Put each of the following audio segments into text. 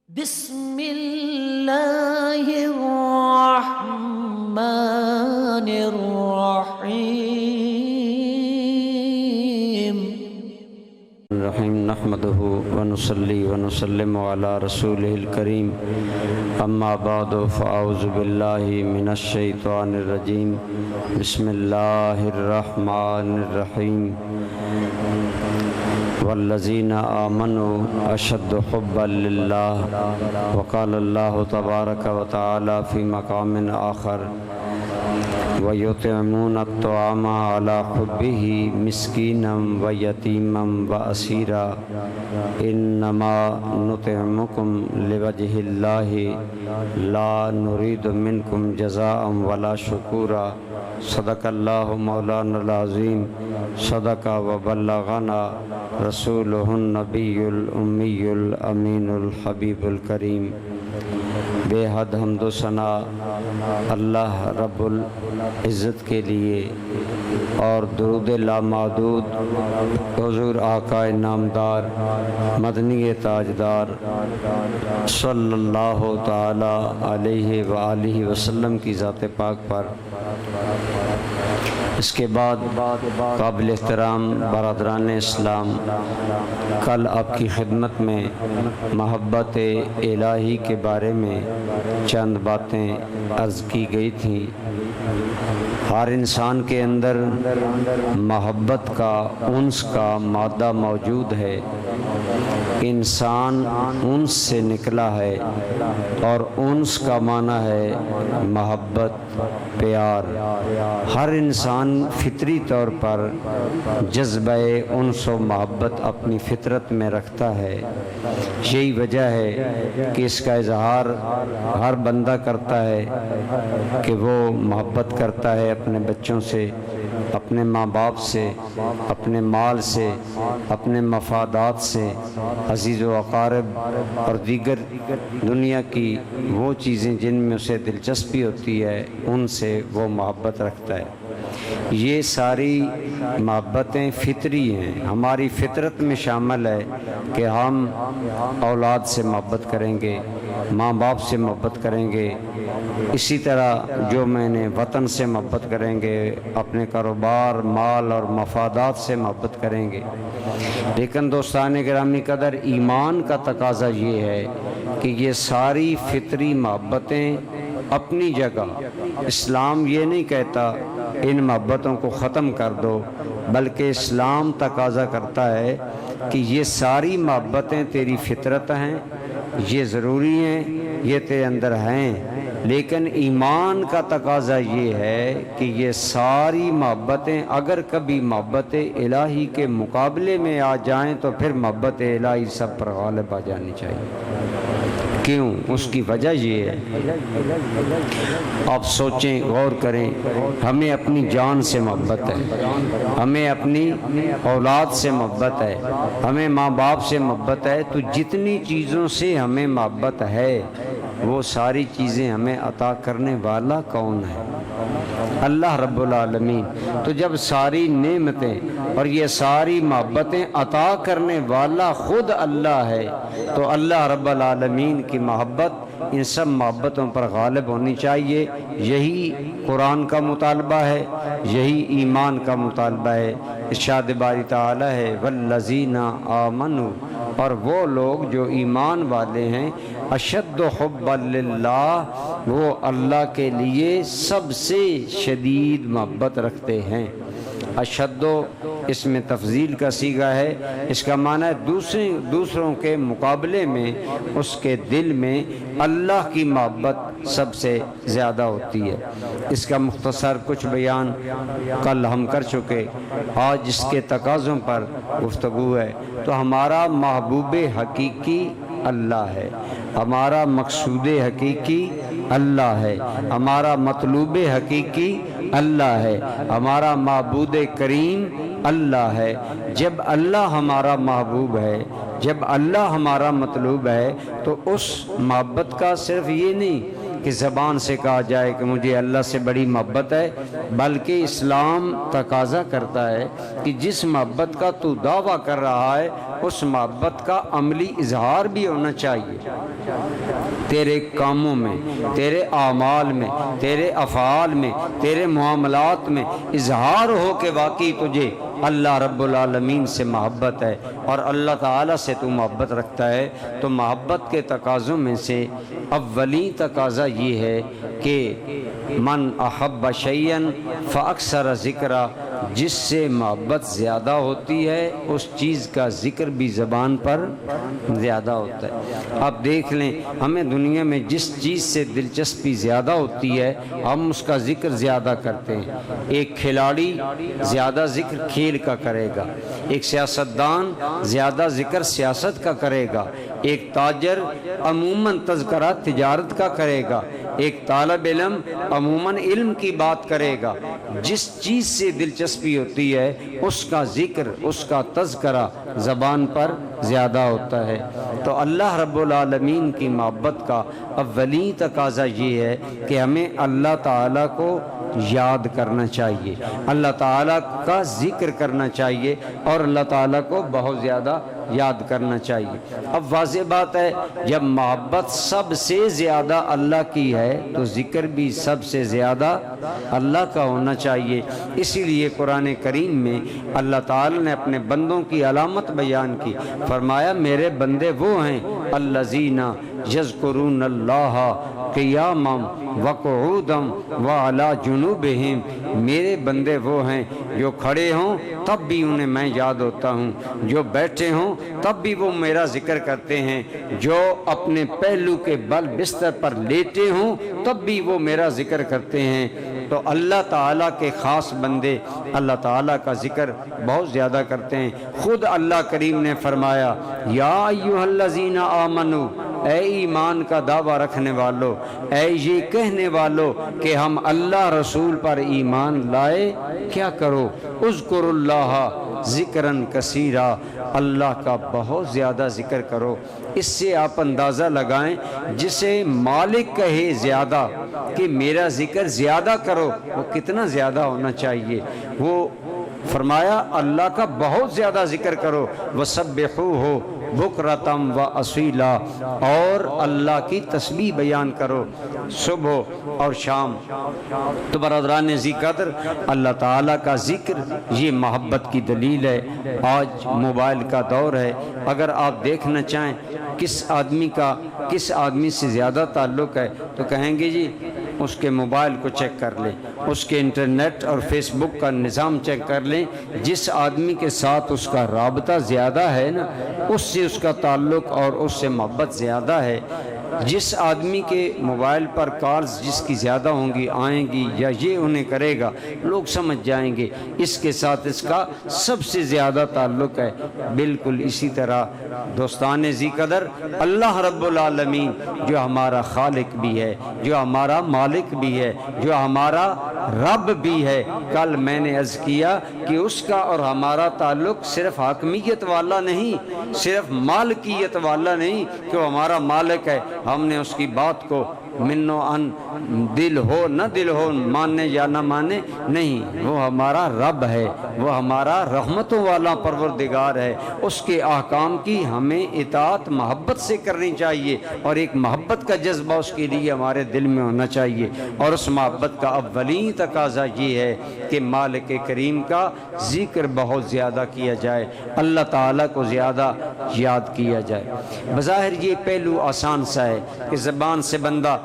بسم اللہ الرحمن الرحیم نحمده ونصلي ونسلم على رسوله الكريم اما بعد فاعوذ بالله من الشيطان الرجيم بسم الله الرحمن الرحيم والذين آمنوا أشد حبا لله وقال الله تبارك وتعالى في مقام آخر وَيُطْعِمُونَ الطَّعَامَ عَلَى حُبِّهِ مِسْكِينًا وَيَتِيمًا وَأَسِيرًا إِنَّمَا نُطْعِمُكُمْ لِوَجْهِ اللَّهِ لَا نُرِيدُ مِنْكُمْ جَزَاءً وَلَا شُكُورًا صدق اللہ مولانا العظیم صدق وبلغنا رسولہ النبی الامی الامین الحبیب الکریم۔ بے حد حمد و ثنا اللہ رب العزت کے لیے اور درود لامحدود حضور آقا نامدار مدنی تاجدار صلی اللہ تعالی علیہ وآلہ وسلم کی ذات پاک پر۔ اس کے بعد قابل احترام برادران اسلام، کل آپ کی خدمت میں محبت الہی کے بارے میں چند باتیں عرض کی گئی تھیں۔ ہر انسان کے اندر محبت کا انس کا مادہ موجود ہے۔ انسان انس سے نکلا ہے اور انس کا معنی ہے محبت، پیار۔ ہر انسان فطری طور پر جذبہ انس و محبت اپنی فطرت میں رکھتا ہے۔ یہی وجہ ہے کہ اس کا اظہار ہر بندہ کرتا ہے کہ وہ محبت کرتا ہے اپنے بچوں سے، اپنے ماں باپ سے، اپنے مال سے، اپنے مفادات سے، عزیز و اقارب اور دیگر دنیا کی وہ چیزیں جن میں اسے دلچسپی ہوتی ہے ان سے وہ محبت رکھتا ہے۔ یہ ساری محبتیں فطری ہیں، ہماری فطرت میں شامل ہے کہ ہم اولاد سے محبت کریں گے، ماں باپ سے محبت کریں گے، اسی طرح جو میں نے وطن سے محبت کریں گے، اپنے کاروبار، مال اور مفادات سے محبت کریں گے۔ لیکن دوستان گرامی قدر، ایمان کا تقاضا یہ ہے کہ یہ ساری فطری محبتیں اپنی جگہ، اسلام یہ نہیں کہتا ان محبتوں کو ختم کر دو، بلکہ اسلام تقاضا کرتا ہے کہ یہ ساری محبتیں تیری فطرت ہیں، یہ ضروری ہیں، یہ تیرے اندر ہیں، لیکن ایمان کا تقاضا یہ ہے کہ یہ ساری محبتیں اگر کبھی محبت الہی کے مقابلے میں آ جائیں تو پھر محبت الہی سب پر غالب آ جانی چاہیے۔ کیوں؟ اس کی وجہ یہ ہے، آپ سوچیں، غور کریں، ہمیں اپنی جان سے محبت ہے، ہمیں اپنی اولاد سے محبت ہے، ہمیں ماں باپ سے محبت ہے، تو جتنی چیزوں سے ہمیں محبت ہے وہ ساری چیزیں ہمیں عطا کرنے والا کون ہے؟ اللہ رب العالمین۔ تو جب ساری نعمتیں اور یہ ساری محبتیں عطا کرنے والا خود اللہ ہے تو اللہ رب العالمین کی محبت ان سب محبتوں پر غالب ہونی چاہیے۔ یہی قرآن کا مطالبہ ہے، یہی ایمان کا مطالبہ ہے۔ ارشاد باری تعالی ہے والذین آمنوا، اور وہ لوگ جو ایمان والے ہیں، اشد حبا للہ، وہ اللہ کے لیے سب سے شدید محبت رکھتے ہیں۔ اشد اس میں تفضیل کا صیغہ ہے، اس کا معنی ہے دوسروں کے مقابلے میں اس کے دل میں اللہ کی محبت سب سے زیادہ ہوتی ہے۔ اس کا مختصر کچھ بیان کل ہم کر چکے، آج اس کے تقاضوں پر گفتگو ہے۔ تو ہمارا محبوب حقیقی اللہ ہے، ہمارا مقصود حقیقی اللہ ہے، ہمارا مطلوب حقیقی اللہ ہے، ہمارا معبود کریم اللہ ہے۔ جب اللہ ہمارا محبوب ہے، جب اللہ ہمارا مطلوب ہے، تو اس محبت کا صرف یہ نہیں کہ زبان سے کہا جائے کہ مجھے اللہ سے بڑی محبت ہے، بلکہ اسلام تقاضا کرتا ہے کہ جس محبت کا تو دعویٰ کر رہا ہے اس محبت کا عملی اظہار بھی ہونا چاہیے، تیرے کاموں میں، تیرے اعمال میں، تیرے افعال میں، تیرے معاملات میں اظہار ہو کہ واقعی تجھے اللہ رب العالمین سے محبت ہے اور اللہ تعالیٰ سے تو محبت رکھتا ہے۔ تو محبت کے تقاضوں میں سے اولین تقاضا یہ ہے کہ من احب شیئا فاکثر ذکرہ، جس سے محبت زیادہ ہوتی ہے اس چیز کا ذکر بھی زبان پر زیادہ ہوتا ہے۔ آپ دیکھ لیں، ہمیں دنیا میں جس چیز سے دلچسپی زیادہ ہوتی ہے ہم اس کا ذکر زیادہ کرتے ہیں۔ ایک کھلاڑی زیادہ ذکر کھیل کا کرے گا، ایک سیاستدان زیادہ ذکر سیاست کا کرے گا، ایک تاجر عموماً تذکرہ تجارت کا کرے گا، ایک طالب علم عموماً علم کی بات کرے گا۔ جس چیز سے دلچسپی ہوتی ہے اس کا ذکر، اس کا تذکرہ زبان پر زیادہ ہوتا ہے۔ تو اللہ رب العالمین کی محبت کا اولین تقاضا یہ ہے کہ ہمیں اللہ تعالیٰ کو یاد کرنا چاہیے، اللہ تعالیٰ کا ذکر کرنا چاہیے اور اللہ تعالیٰ کو بہت زیادہ یاد کرنا چاہیے۔ اب واضح بات ہے، جب محبت سب سے زیادہ اللہ کی ہے تو ذکر بھی سب سے زیادہ اللہ کا ہونا چاہیے۔ اسی لیے قرآن کریم میں اللہ تعالیٰ نے اپنے بندوں کی علامت بیان کی، فرمایا میرے بندے وہ ہیں الذین یذکرون اللہ قیاما وقعودا وعلی جنوبہم، میرے بندے وہ ہیں جو کھڑے ہوں تب بھی انہیں میں یاد ہوتا ہوں، جو بیٹھے ہوں تب بھی وہ میرا ذکر کرتے ہیں، جو اپنے پہلو کے بل بستر پر لیٹے ہوں تب بھی وہ میرا ذکر کرتے ہیں۔ تو اللہ تعالیٰ کے خاص بندے اللہ تعالیٰ کا ذکر بہت زیادہ کرتے ہیں۔ خود اللہ کریم نے فرمایا یا ایھا الذین آمنو، اے ایمان کا دعویٰ رکھنے والو، اے یہ کہنے والو کہ ہم اللہ رسول پر ایمان لائے، کیا کرو؟ اذکروا اللہ ذکراً کثیرا، اللہ کا بہت زیادہ ذکر کرو۔ اس سے آپ اندازہ لگائیں، جسے مالک کہے زیادہ کہ میرا ذکر زیادہ کرو، وہ کتنا زیادہ ہونا چاہیے۔ وہ فرمایا اللہ کا بہت زیادہ ذکر کرو، وسبحوہ بکرتم و اصیلا، اور اللہ کی تسبیح بیان کرو صبح اور شام۔ تو برادران ذی قدر، اللہ تعالیٰ کا ذکر یہ محبت کی دلیل ہے۔ آج موبائل کا دور ہے، اگر آپ دیکھنا چاہیں کس آدمی سے زیادہ تعلق ہے تو کہیں گے جی اس کے موبائل کو چیک کر لیں، اس کے انٹرنیٹ اور فیس بک کا نظام چیک کر لیں۔ جس آدمی کے ساتھ اس کا رابطہ زیادہ ہے نا، اس سے اس کا تعلق اور اس سے محبت زیادہ ہے۔ جس آدمی کے موبائل پر کالز جس کی زیادہ ہوں گی، آئیں گی یا یہ انہیں کرے گا، لوگ سمجھ جائیں گے اس کے ساتھ اس کا سب سے زیادہ تعلق ہے۔ بالکل اسی طرح دوستان ذی قدر، اللہ رب العالمین جو ہمارا خالق بھی ہے، جو ہمارا مالک بھی ہے، جو ہمارا رب بھی ہے، کل میں نے عرض کیا کہ اس کا اور ہمارا تعلق صرف حاکمیت والا نہیں، صرف مالکیت والا نہیں کہ وہ ہمارا مالک ہے، ہم نے اس کی بات کو منو ان دل ہو نہ دل ہو، ماننے یا نہ مانے، نہیں، وہ ہمارا رب ہے، وہ ہمارا رحمتوں والا پروردگار ہے۔ اس کے احکام کی ہمیں اطاعت محبت سے کرنی چاہیے، اور ایک محبت کا جذبہ اس کے لیے ہمارے دل میں ہونا چاہیے۔ اور اس محبت کا اولین تقاضا یہ ہے کہ مالک کریم کا ذکر بہت زیادہ کیا جائے، اللہ تعالیٰ کو زیادہ یاد کیا جائے۔ بظاہر یہ پہلو آسان سا ہے کہ زبان سے بندہ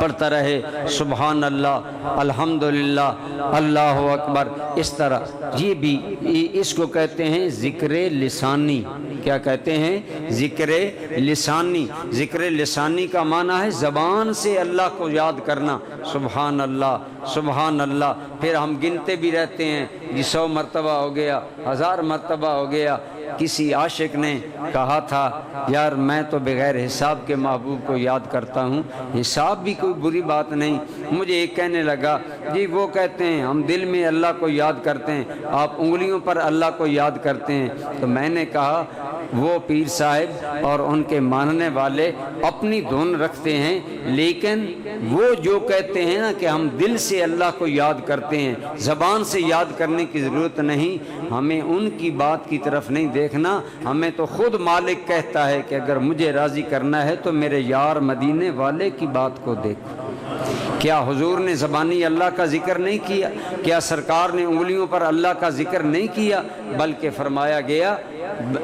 پڑھتا رہے سبحان اللہ، الحمدللہ، اللہ اکبر، اس طرح۔ یہ بھی اس کو کہتے ہیں ذکر لسانی۔ کیا کہتے ہیں؟ ذکر لسانی۔ ذکر لسانی کا معنی ہے زبان سے اللہ کو یاد کرنا، سبحان اللہ، سبحان اللہ۔ پھر ہم گنتے بھی رہتے ہیں، یہ 100 مرتبہ ہو گیا، 1000 مرتبہ ہو گیا، کسی عاشق نے کہا تھا یار میں تو بغیر حساب کے محبوب کو یاد کرتا ہوں، حساب بھی کوئی بری بات نہیں۔ مجھے ایک کہنے لگا جی وہ کہتے ہیں ہم دل میں اللہ کو یاد کرتے ہیں، آپ انگلیوں پر اللہ کو یاد کرتے ہیں۔ تو میں نے کہا وہ پیر صاحب اور ان کے ماننے والے اپنی دھن رکھتے ہیں، لیکن وہ جو کہتے ہیں نا کہ ہم دل سے اللہ کو یاد کرتے ہیں، زبان سے یاد کرنے کی ضرورت نہیں، ہمیں ان کی بات کی طرف نہیں دیکھنا، ہمیں تو خود مالک کہتا ہے کہ اگر مجھے راضی کرنا ہے تو میرے یار مدینے والے کی بات کو دیکھو۔ کیا حضور نے زبانی اللہ کا ذکر نہیں کیا؟ کیا سرکار نے انگلیوں پر اللہ کا ذکر نہیں کیا؟ بلکہ فرمایا گیا،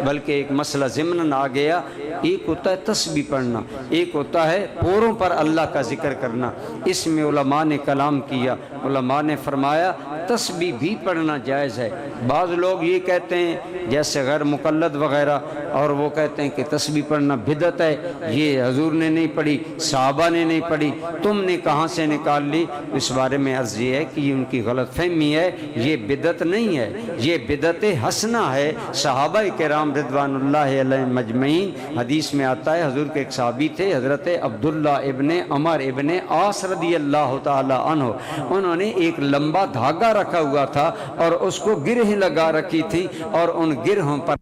بلکہ ایک مسئلہ ضمن آ گیا، ایک ہوتا ہے تسبیح پڑھنا، ایک ہوتا ہے پوروں پر اللہ کا ذکر کرنا۔ اس میں علماء نے کلام کیا، علماء نے فرمایا تسبیح بھی پڑھنا جائز ہے۔ بعض لوگ یہ کہتے ہیں جیسے غیر مقلد وغیرہ، اور وہ کہتے ہیں کہ تسبیح پڑھنا بدعت ہے، یہ حضور نے نہیں پڑھی، صحابہ نے نہیں پڑھی، تم نے کہاں سے نکال لی؟ اس بارے میں عرض یہ ہے کہ یہ ان کی غلط فہمی ہے، یہ بدعت نہیں ہے، یہ بدعت حسنہ ہے۔ صحابہ کرام رضوان اللہ علیہ مجمعین، حدیث میں آتا ہے حضور کے ایک صحابی تھے حضرت عبداللہ ابن عمر ابن عاص رضی اللہ تعالی عنہ، انہوں نے ایک لمبا دھاگا رکھا ہوا تھا اور اس کو گرہیں لگا رکھی تھی، اور ان گرہوں پر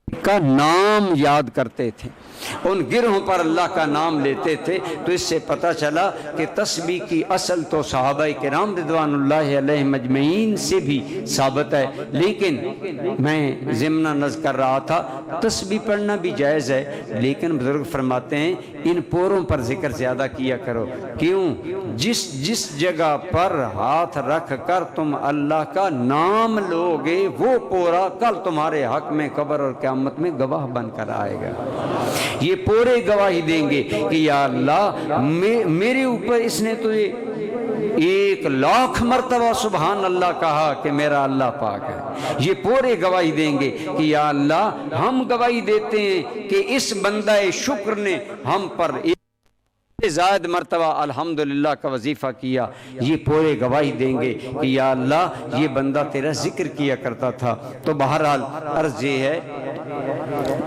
کا نام یاد کرتے تھے، ان گرہوں پر اللہ کا نام لیتے تھے۔ تو اس سے پتہ چلا کہ تسبیح کی اصل تو صحابہ کرام رضوان اللہ علیہ مجمعین سے بھی ثابت ہے، لیکن میں ضمن نظر کر رہا تھا تسبیح پڑھنا بھی جائز ہے، لیکن بزرگ فرماتے ہیں ان پوروں پر ذکر زیادہ کیا کرو۔ کیوں؟ جس جگہ پر ہاتھ رکھ کر تم اللہ کا نام لوگے وہ پورا کل تمہارے حق میں قبر اور قیامت میں گواہ بن کر آئے گا۔ یہ پورے گواہی دیں گے کہ یا اللہ میرے اوپر اس نے تو 1,00,000 مرتبہ سبحان اللہ کہا کہ میرا اللہ پاک ہے۔ یہ پورے گواہی دیں گے کہ یا اللہ ہم گواہی دیتے ہیں کہ اس بندہ شکر نے ہم پر زائد مرتبہ الحمدللہ کا وظیفہ کیا۔ یہ پورے گواہی دیں گے کہ یا اللہ یہ بندہ تیرا ذکر کیا کرتا تھا۔ تو بہرحال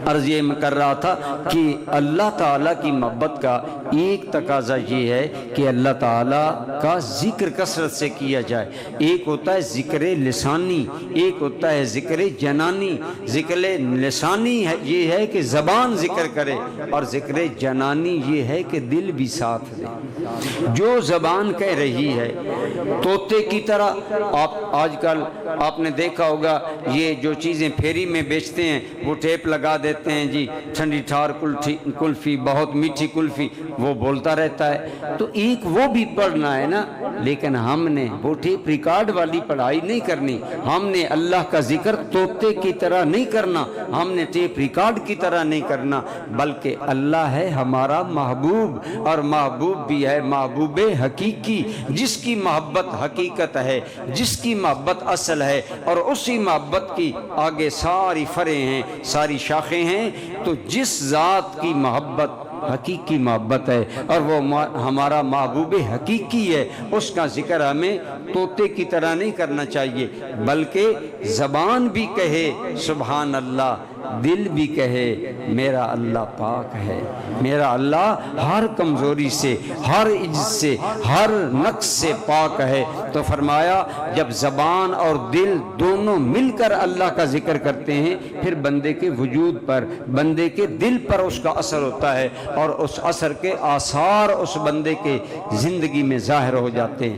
عرض یہ میں کر رہا تھا کہ اللہ تعالیٰ کی محبت کا ایک تقاضا یہ ہے کہ اللہ تعالیٰ کا ذکر کثرت سے کیا جائے۔ ایک ہوتا ہے ذکر لسانی، ایک ہوتا ہے ذکر جنانی۔ ذکر لسانی یہ ہے کہ زبان ذکر کرے، اور ذکر جنانی یہ ہے کہ دل بھی ساتھ دے۔ جو زبان کہہ رہی ہے طوطے کی طرح، آج کل آپ نے دیکھا ہوگا یہ جو چیزیں پھیری میں بیچتے ہیں وہ ٹیپ لگا دیتے ہیں جی ٹھنڈی ٹھار کلفی، بہت میٹھی کلفی، وہ بولتا رہتا ہے۔ تو ایک وہ بھی پڑھنا ہے نا، لیکن ہم نے وہ ٹیپ ریکارڈ والی پڑھائی نہیں کرنی، ہم نے اللہ کا ذکر طوطے کی طرح نہیں کرنا، ہم نے ٹیپ ریکارڈ کی طرح نہیں کرنا، بلکہ اللہ ہے ہمارا محبوب، اور محبوب بھی ہے محبوب حقیقی، جس کی محبت حقیقت ہے، جس کی محبت اصل ہے، اور اسی محبت کی آگے ساری فرعیں ہیں، ساری شاخیں ہیں۔ تو جس ذات کی محبت حقیقی محبت ہے اور وہ ہمارا محبوب حقیقی ہے، اس کا ذکر ہمیں طوطے کی طرح نہیں کرنا چاہیے، بلکہ زبان بھی کہے سبحان اللہ، دل بھی کہے میرا اللہ پاک ہے، میرا اللہ ہر کمزوری سے، ہر عجز سے، ہر نقص سے پاک ہے۔ تو فرمایا جب زبان اور دل دونوں مل کر اللہ کا ذکر کرتے ہیں، پھر بندے کے وجود پر، بندے کے دل پر اس کا اثر ہوتا ہے، اور اس اثر کے آثار اس بندے کے زندگی میں ظاہر ہو جاتے ہیں۔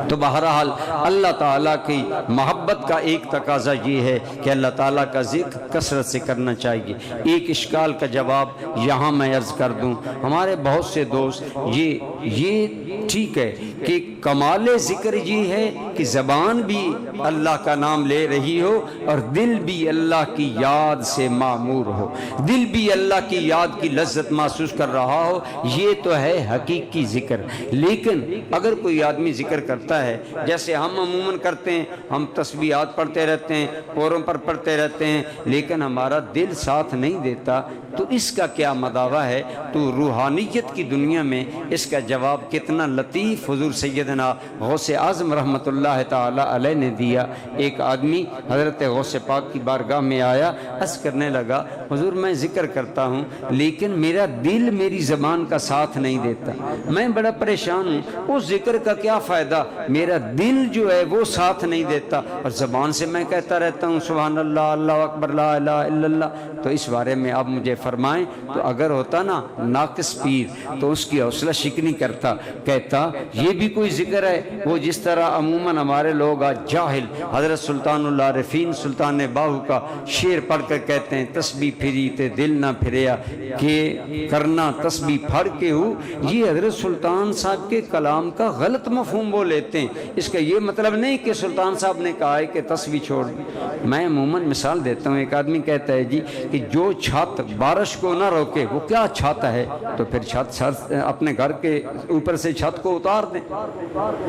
تو بہرحال اللہ تعالیٰ کی محبت کا ایک تقاضا یہ ہے کہ اللہ تعالیٰ کا ذکر کثرت سے کرنا چاہیے۔ ایک اشکال کا جواب یہاں میں عرض کر دوں، ہمارے بہت سے دوست یہ ٹھیک ہے کہ کمال ذکر یہ ہے کہ زبان بھی اللہ کا نام لے رہی ہو اور دل بھی اللہ کی یاد سے معمور ہو، دل بھی اللہ کی یاد کی لذت محسوس کر رہا ہو، یہ تو ہے حقیقی ذکر۔ لیکن اگر کوئی آدمی ذکر کرتا ہے جیسے ہم عموماً کرتے ہیں، ہم تسبیحات پڑھتے رہتے ہیں، پوروں پر پڑھتے رہتے ہیں، لیکن لیکن ہمارا دل ساتھ نہیں دیتا تو اس کا کیا مداوع ہے؟ تو روحانیت کی دنیا میں اس کا جواب کتنا لطیف حضور سیدنا غوث اعظم رحمۃ اللہ تعالی علیہ نے دیا۔ ایک آدمی حضرت غوث پاک کی بارگاہ میں آیا، عرض کرنے لگا حضور میں ذکر کرتا ہوں لیکن میرا دل میری زبان کا ساتھ نہیں دیتا، میں بڑا پریشان ہوں، اس ذکر کا کیا فائدہ، میرا دل جو ہے وہ ساتھ نہیں دیتا اور زبان سے میں کہتا رہتا ہوں سبحان اللہ، اللہ اکبر، لا الہ الا اللہ۔ تو اس بارے میں آپ مجھے فرمائیں، تو اگر ہوتا نا ناقص پیر تو اس کی حوصلہ شکنی کرتا، کہتا یہ بھی کوئی ذکر ہے؟ وہ جس طرح عموماً ہمارے لوگ آج جاہل حضرت سلطان العارفین سلطان باہو کا شعر پڑھ کر کہتے ہیں تسبیح پھری تے دل نہ پھریا کہ کرنا تسبیح پھڑ کے ہو، یہ حضرت سلطان صاحب کے کلام کا غلط مفہوم وہ لیتے ہیں۔ اس کا یہ مطلب نہیں کہ سلطان صاحب نے کہا ہے کہ تسبیح چھوڑ دی۔ میں عموماً مثال دیتا ہوں، ایک آدمی کہتا ہے جی کہ جو چھت بارش کو نہ روکے وہ کیا چھت ہے، تو پھر چھت اپنے گھر کے اوپر سے چھت کو اتار دیں،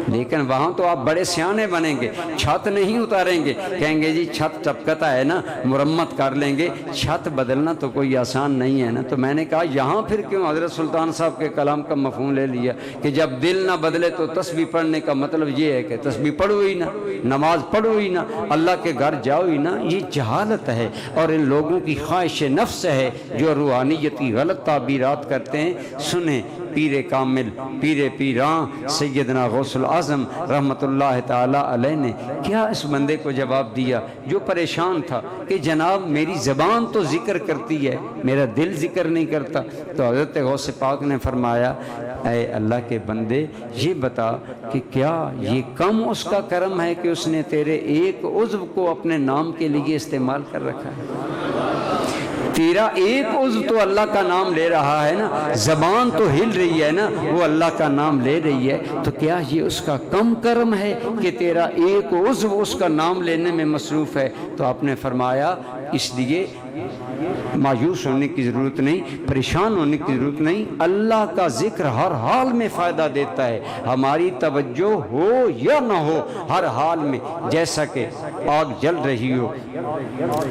لیکن وہاں تو آپ بڑے سیانے بنیں گے، چھت نہیں اتاریں گے، کہیں گے جی چھت ٹپکتا ہے نا مرمت کر لیں گے، چھت بدلنا تو کوئی آسان نہیں ہے نا۔ تو میں نے کہا یہاں پھر کیوں حضرت سلطان صاحب کے کلام کا مفہوم لے لیا کہ جب دل نہ بدلے تو تسبیح پڑھنے کا مطلب یہ ہے کہ تسبیح پڑھو ہی نہ، نماز پڑھو ہی نہ، اللہ کے گھر جاؤ ہی نہ۔ یہ جہالت ہے اور ان لوگوں کی خواہش نفس ہے جو روحانیت کی غلط تعبیرات کرتے ہیں۔ سنیں پیر کامل پیر پیراں سیدنا غوث الاعظم رحمۃ اللہ تعالی علیہ نے کیا اس بندے کو جواب دیا جو پریشان تھا کہ جناب میری زبان تو ذکر کرتی ہے میرا دل ذکر نہیں کرتا۔ تو حضرت غوث پاک نے فرمایا اے اللہ کے بندے یہ بتا کہ کیا یہ کم اس کا کرم ہے کہ اس نے تیرے ایک عضو کو اپنے نام کے لیے استعمال کر رکھا ہے؟ تیرا ایک عضو تو اللہ کا نام لے رہا ہے نا، زبان تو ہل رہی ہے نا، وہ اللہ کا نام لے رہی ہے، تو کیا یہ اس کا کم کرم ہے کہ تیرا ایک عضو اس کا نام لینے میں مصروف ہے؟ تو آپ نے فرمایا اس لیے مایوس ہونے کی ضرورت نہیں، پریشان ہونے کی ضرورت نہیں، اللہ کا ذکر ہر حال میں فائدہ دیتا ہے، ہماری توجہ ہو یا نہ ہو ہر حال میں۔ جیسا کہ آگ جل رہی ہو،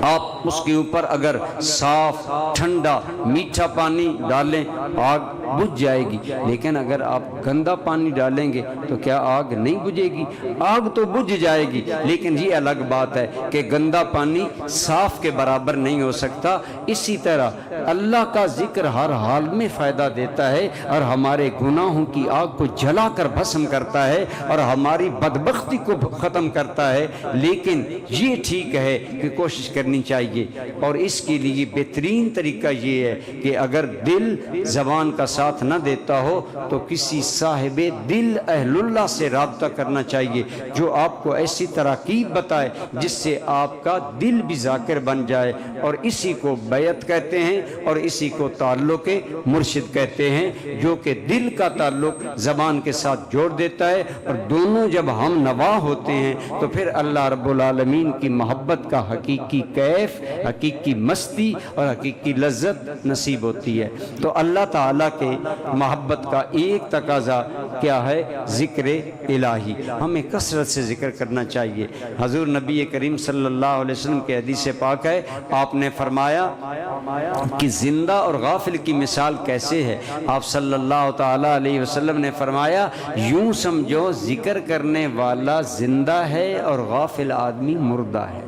آپ اس کے اوپر اگر صاف ٹھنڈا میٹھا پانی ڈالیں آگ بجھ جائے گی، لیکن اگر آپ گندا پانی ڈالیں گے تو کیا آگ نہیں بجھے گی؟ آگ تو بجھ جائے گی، لیکن یہ الگ بات ہے کہ گندا پانی صاف کے برابر نہیں ہو سکتا۔ اسی طرح اللہ کا ذکر ہر حال میں فائدہ دیتا ہے اور ہمارے گناہوں کی آگ کو جلا کر بھسم کرتا ہے اور ہماری بدبختی کو ختم کرتا ہے۔ لیکن یہ ٹھیک ہے کہ کوشش کرنی چاہیے، اور اس کے لیے بہترین طریقہ یہ ہے کہ اگر دل زبان کا ساتھ نہ دیتا ہو تو کسی صاحب دل اہل اللہ سے رابطہ کرنا چاہیے جو آپ کو ایسی تراکیب بتائے جس سے آپ کا دل بھی ذاکر بن جائے، اور اسی کو بیعت کہتے ہیں اور اسی کو تعلق مرشد کہتے ہیں، جو کہ دل کا تعلق زبان کے ساتھ جوڑ دیتا ہے، اور دونوں جب ہم نوا ہوتے ہیں تو پھر اللہ رب العالمین کی محبت کا حقیقی کیف، حقیقی مستی اور حقیقی لذت نصیب ہوتی ہے۔ تو اللہ تعالیٰ کے محبت کا ایک تقاضا کیا ہے؟ ذکر الہی، ہمیں کثرت سے ذکر کرنا چاہیے۔ حضور نبی کریم صلی اللہ علیہ وسلم کے حدیث پاک ہے، آپ نے فرمایا کہ زندہ اور غافل کی مثال کیسے ہے؟ آپ صلی اللہ تعالی علیہ وسلم نے فرمایا یوں سمجھو ذکر کرنے والا زندہ ہے اور غافل آدمی مردہ ہے۔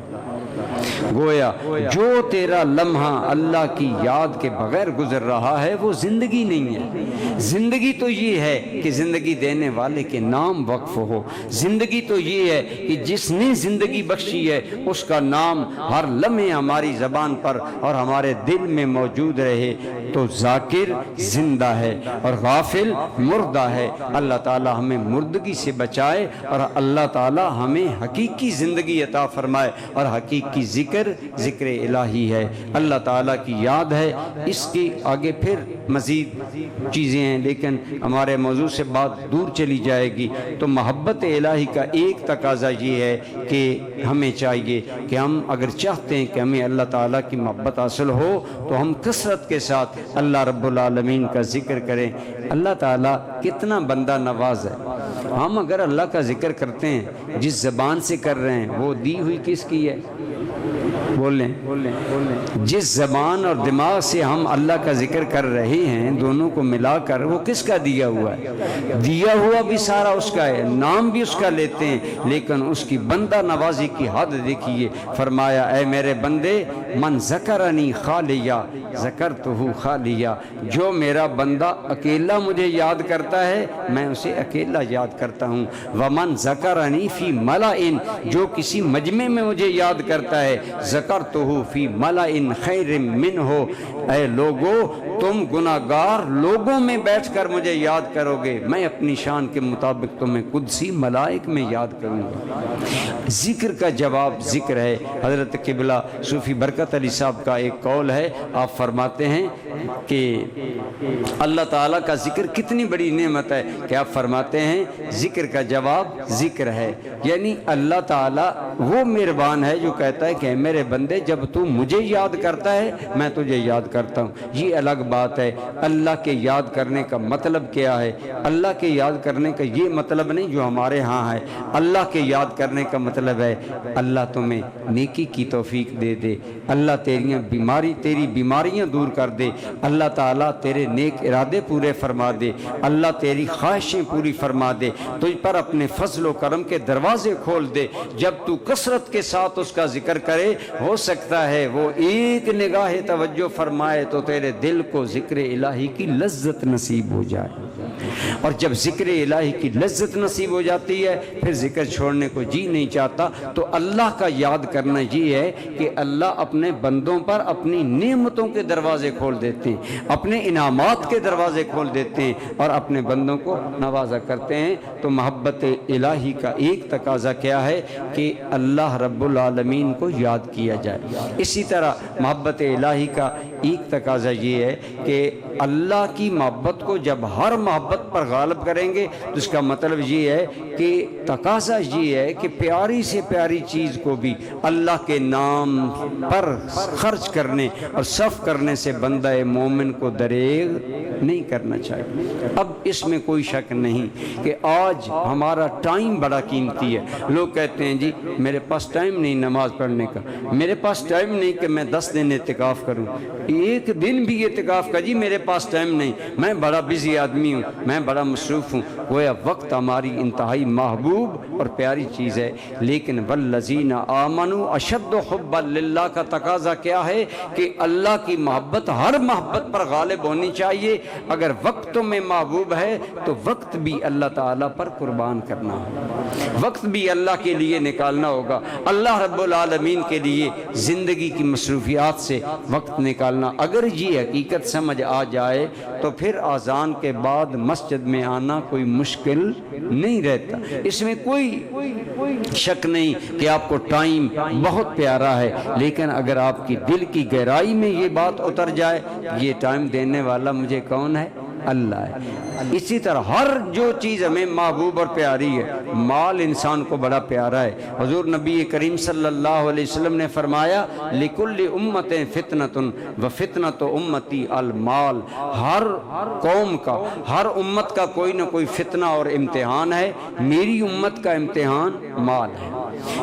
گویا جو تیرا لمحہ اللہ کی یاد کے بغیر گزر رہا ہے وہ زندگی نہیں ہے۔ زندگی تو یہ ہے کہ زندگی دینے والے کے نام وقف ہو، زندگی تو یہ ہے کہ جس نے زندگی بخشی ہے اس کا نام ہر لمحے ہماری زبان پر اور ہمارے دل میں موجود رہے۔ تو ذاکر زندہ ہے اور غافل مردہ ہے۔ اللہ تعالی ہمیں مردگی سے بچائے اور اللہ تعالی ہمیں حقیقی زندگی عطا فرمائے، اور حقیقی ذکر ذکر الہی ہے، اللہ تعالیٰ کی یاد ہے۔ اس کے آگے پھر مزید چیزیں ہیں لیکن ہمارے موضوع سے بات دور چلی جائے گی۔ تو محبت الہی کا ایک تقاضا یہ ہے کہ ہمیں چاہیے کہ ہم اگر چاہتے ہیں کہ ہمیں اللہ تعالیٰ کی محبت حاصل ہو تو ہم کثرت کے ساتھ اللہ رب العالمین کا ذکر کریں۔ اللہ تعالیٰ کتنا بندہ نواز ہے۔ ہم اگر اللہ کا ذکر کرتے ہیں جس زبان سے کر رہے ہیں وہ دی ہوئی کس کی ہے؟ بولیں جس زبان اور دماغ سے ہم اللہ کا ذکر کر رہے ہیں دونوں کو ملا کر وہ کس کا دیا ہوا ہے؟ دیا ہوا بھی سارا اس کا ہے، نام بھی اس کا لیتے ہیں، لیکن اس کی بندہ نوازی کی حد دیکھیے۔ فرمایا اے میرے بندے من ذکرنی خالیا ذکرتہ خالیا، جو میرا بندہ اکیلا مجھے یاد کرتا ہے میں اسے اکیلا یاد کرتا ہوں۔ ومن ذکرنی فی ملائن، جو کسی مجمع میں مجھے یاد کرتا ہے ذکرتہ فی ملائن خیر منہ، اے لوگو تم گناہگار لوگوں میں بیٹھ کر مجھے یاد کرو گے، میں اپنی شان کے مطابق تمہیں قدسی ملائک میں یاد کروں گا۔ ذکر کا جواب ذکر ہے۔ حضرت قبلہ صوفی برکت علی صاحب کا ایک قول ہے، آپ فرماتے ہیں کہ اللہ تعالیٰ کا ذکر کتنی بڑی نعمت ہے کہ آپ فرماتے ہیں ذکر کا جواب ذکر ہے، یعنی اللہ تعالیٰ وہ مہربان ہے جو کہتا ہے کہ میرے بندے جب تو مجھے یاد کرتا ہے میں تجھے یاد کرتا ہوں۔ یہ الگ بات ہے۔ اللہ کے یاد کرنے کا مطلب کیا ہے؟ اللہ کے یاد کرنے کا یہ مطلب نہیں جو ہمارے ہاں ہے۔ اللہ کے یاد کرنے کا مطلب ہے اللہ تمہیں نیکی کی توفیق دے دے، اللہ تیری بیماریاں دور کر دے، اللہ تعالیٰ تیرے نیک ارادے پورے فرما دے، اللہ تیری خواہشیں پوری فرما دے، تجھ پر اپنے فضل و کرم کے دروازے کھول دے۔ جب تو کثرت کے ساتھ اس کا ذکر کرے ہو سکتا ہے وہ ایک نگاہ توجہ فرمائے تو تیرے دل کو ذکر الہی کی لذت نصیب ہو جائے، اور جب ذکر الہی کی لذت نصیب ہو جاتی ہے پھر ذکر چھوڑنے کو جی نہیں چاہتا۔ تو اللہ کا یاد کرنا یہ ہے کہ اللہ اپنے بندوں پر اپنی نعمتوں کے دروازے کھول دیتے ہیں، اپنے انعامات کے دروازے کھول دیتے ہیں اور اپنے بندوں کو نوازا کرتے ہیں۔ تو محبت الہی کا ایک تقاضا کیا ہے کہ اللہ رب العالمین کو یاد کیا جائے۔ اسی طرح محبت الہی کا ایک تقاضا یہ ہے کہ اللہ کی محبت کو جب ہر محبت پر غالب کریں گے تو اس کا مطلب یہ ہے کہ تقاضا یہ ہے کہ پیاری سے پیاری چیز کو بھی اللہ کے نام پر خرچ کرنے اور صرف کرنے سے بندہ مومن کو دریغ نہیں کرنا چاہیے۔ اب اس میں کوئی شک نہیں کہ آج ہمارا ٹائم بڑا قیمتی ہے۔ لوگ کہتے ہیں جی میرے پاس ٹائم نہیں نماز پڑھنے کا، میرے پاس ٹائم نہیں کہ میں 10 دن اعتکاف کروں، ایک دن بھی اعتکاف کا جی میرے پاس ٹائم نہیں، میں بڑا بزی آدمی ہوں، میں بڑا مصروف ہوں۔ گویا وقت ہماری انتہائی محبوب اور پیاری چیز ہے، لیکن والذین آمنوا اشد حبا للہ کا تقاضا کیا ہے کہ اللہ کی محبت ہر محبت پر غالب ہونی چاہیے۔ اگر وقت تمہیں محبوب ہے تو وقت بھی اللہ تعالیٰ پر قربان کرنا ہوگا، وقت بھی اللہ کے لیے نکالنا ہوگا، اللہ رب العالمین کے لیے زندگی کی مصروفیات سے وقت نکالنا۔ اگر یہ حقیقت سمجھ آ جائے تو پھر اذان کے بعد مسجد میں آنا کوئی مشکل نہیں رہتا۔ اس میں کوئی شک نہیں کہ آپ کو ٹائم بہت پیارا ہے، لیکن اگر آپ کی دل کی گہرائی میں یہ بات اتر جائے یہ ٹائم دینے والا مجھے کون ہے؟ اللہ ہے۔ اسی طرح ہر جو چیز ہمیں محبوب اور پیاری ہے، مال انسان کو بڑا پیارا ہے۔ حضور نبی کریم صلی اللہ علیہ وسلم نے فرمایا لِكُلِّ أُمَّةٍ فِتْنَةٌ وَفِتْنَةُ أُمَّتِي الْمَال، ہر قوم کا، ہر امت کا کوئی نہ کوئی فتنہ اور امتحان ہے، میری امت کا امتحان مال ہے۔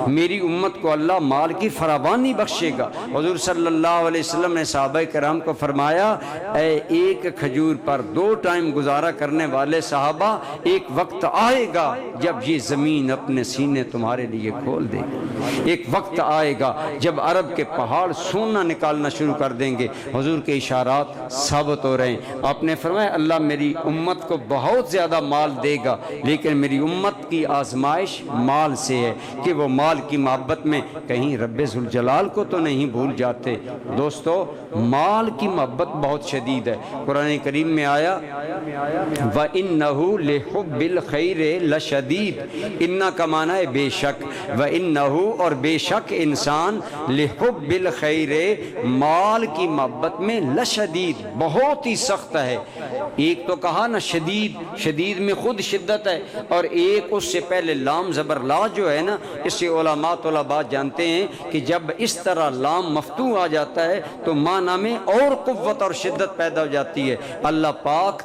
میری امت کو اللہ مال کی فراوانی بخشے گا۔ حضور صلی اللہ علیہ وسلم نے صحابہ کرام کو فرمایا اے ایک کھجور پر 2 ٹائم گزارا کرنے والے صحابہ، ایک وقت آئے گا جب یہ زمین اپنے سینے تمہارے لیے کھول دے گی، ایک وقت آئے گا جب عرب کے پہاڑ سونا نکالنا شروع کر دیں گے۔ حضور کے اشارات ثابت ہو رہے ہیں۔ آپ نے فرمایا اللہ میری امت کو بہت زیادہ مال دے گا، لیکن میری امت کی آزمائش مال سے ہے کہ وہ مال کی محبت میں کہیں رب ذوالجلال کو تو نہیں بھول جاتے۔ دوستو مال کی محبت بہت شدید ہے۔ قرآن کریم میں آیا وَإِنَّهُ لِحُبِّ الْخَيْرِ لَشَدِيدٌ، اِنَّا کا معنی ہے بے شک، وَإِنَّهُ اور بے شک انسان لِحُبِّ الْخَيْرِ مال کی محبت میں لشدید بہت ہی سخت ہے۔ ایک تو کہا نا شدید، شدید میں خود شدت ہے، اور ایک اس سے پہلے لام زبر لا جو ہے نا، اس سے علماء طلباء جانتے ہیں کہ جب اس طرح لام مفتوح آ جاتا ہے تو معنی میں اور قوت اور شدت پیدا ہو جاتی ہے۔ اللہ پاک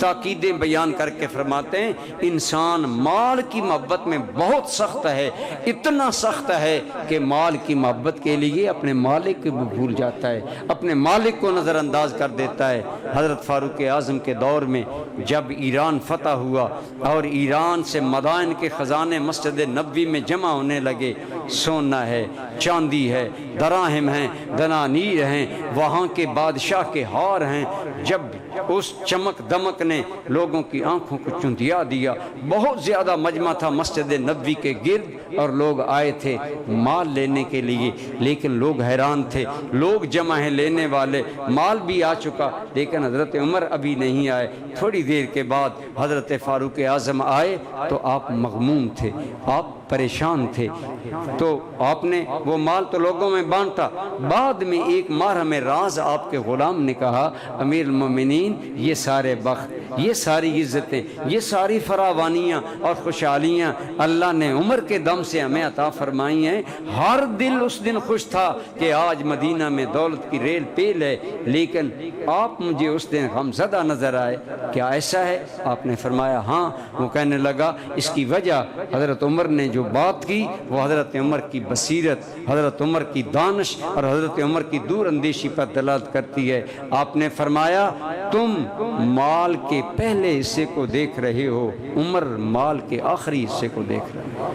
تاکیدیں بیان کر کے فرماتے ہیں انسان مال کی محبت میں بہت سخت ہے، اتنا سخت ہے کہ مال کی محبت کے لیے اپنے مالک کو بھول جاتا ہے، اپنے مالک کو نظر انداز کر دیتا ہے۔ حضرت فاروق اعظم کے دور میں جب ایران فتح ہوا اور ایران سے مدائن کے خزانے مسجد نبوی میں جمع ہونے لگے، سونا ہے، چاندی ہے، دراہم ہیں، دنانیر ہیں، وہاں کے بادشاہ کے ہار ہیں، جب اس چمک دمک نے لوگوں کی آنکھوں کو چندیا دیا، بہت زیادہ مجمع تھا مسجد نبوی کے گرد اور لوگ آئے تھے مال لینے کے لیے، لیکن لوگ حیران تھے، لوگ جمع ہیں لینے والے، مال بھی آ چکا لیکن حضرت عمر ابھی نہیں آئے۔ تھوڑی دیر کے بعد حضرت فاروق اعظم آئے تو آپ مغموم تھے، آپ پریشان تھے، تو آپ نے وہ مال تو لوگوں میں بانٹا۔ بعد میں ایک محرم راز آپ کے غلام نے کہا امیر المومنین یہ سارے بخت، یہ ساری عزتیں، یہ ساری فراوانیاں اور خوشحالیاں اللہ نے عمر کے دم سے ہمیں عطا فرمائی ہیں۔ ہر دل اس دن خوش تھا کہ آج مدینہ میں دولت کی ریل پیل ہے، لیکن آپ مجھے اس دن غمزدہ نظر آئے، کیا ایسا ہے؟ آپ نے فرمایا ہاں۔ وہ کہنے لگا اس کی وجہ حضرت عمر نے جو بات کی وہ حضرت عمر کی بصیرت، حضرت عمر کی دانش اور حضرت عمر کی دور اندیشی پر دلالت کرتی ہے۔ آپ نے فرمایا تم مال کے پہلے حصے کو دیکھ رہے ہو، عمر مال کے آخری حصے کو دیکھ رہے ہو۔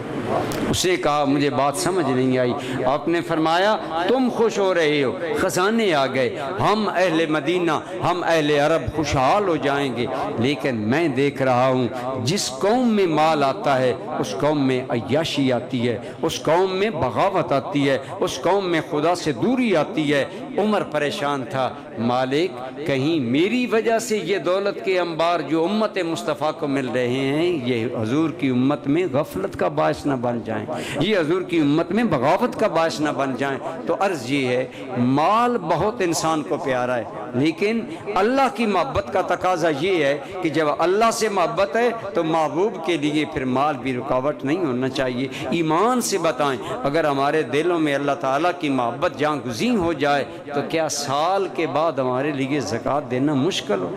اس نے کہا مجھے بات سمجھ نہیں آئی۔ آپ نے فرمایا تم خوش ہو رہے ہو، خزانے آ گئے، ہم اہل مدینہ، ہم اہل عرب خوشحال ہو جائیں گے، لیکن میں دیکھ رہا ہوں جس قوم میں مال آتا ہے اس قوم میں عیاشی آتی ہے، اس قوم میں بغاوت آتی ہے، اس قوم میں خدا سے دوری آتی ہے۔ عمر پریشان تھا، مالک کہیں میری وجہ سے یہ دولت کے انبار جو امت مصطفیٰ کو مل رہے ہیں یہ حضور کی امت میں غفلت کا باعث نہ بن جائیں، یہ حضور کی امت میں بغاوت کا باعث نہ بن جائیں۔ تو عرض یہ ہے مال بہت انسان کو پیارا ہے، لیکن اللہ کی محبت کا تقاضا یہ ہے کہ جب اللہ سے محبت ہے تو محبوب کے لیے پھر مال بھی رکاوٹ نہیں ہونا چاہیے۔ ایمان سے بتائیں اگر ہمارے دلوں میں اللہ تعالیٰ کی محبت جاں گزین ہو جائے تو کیا سال کے بعد ہمارے لیے زکوٰۃ دینا مشکل ہو؟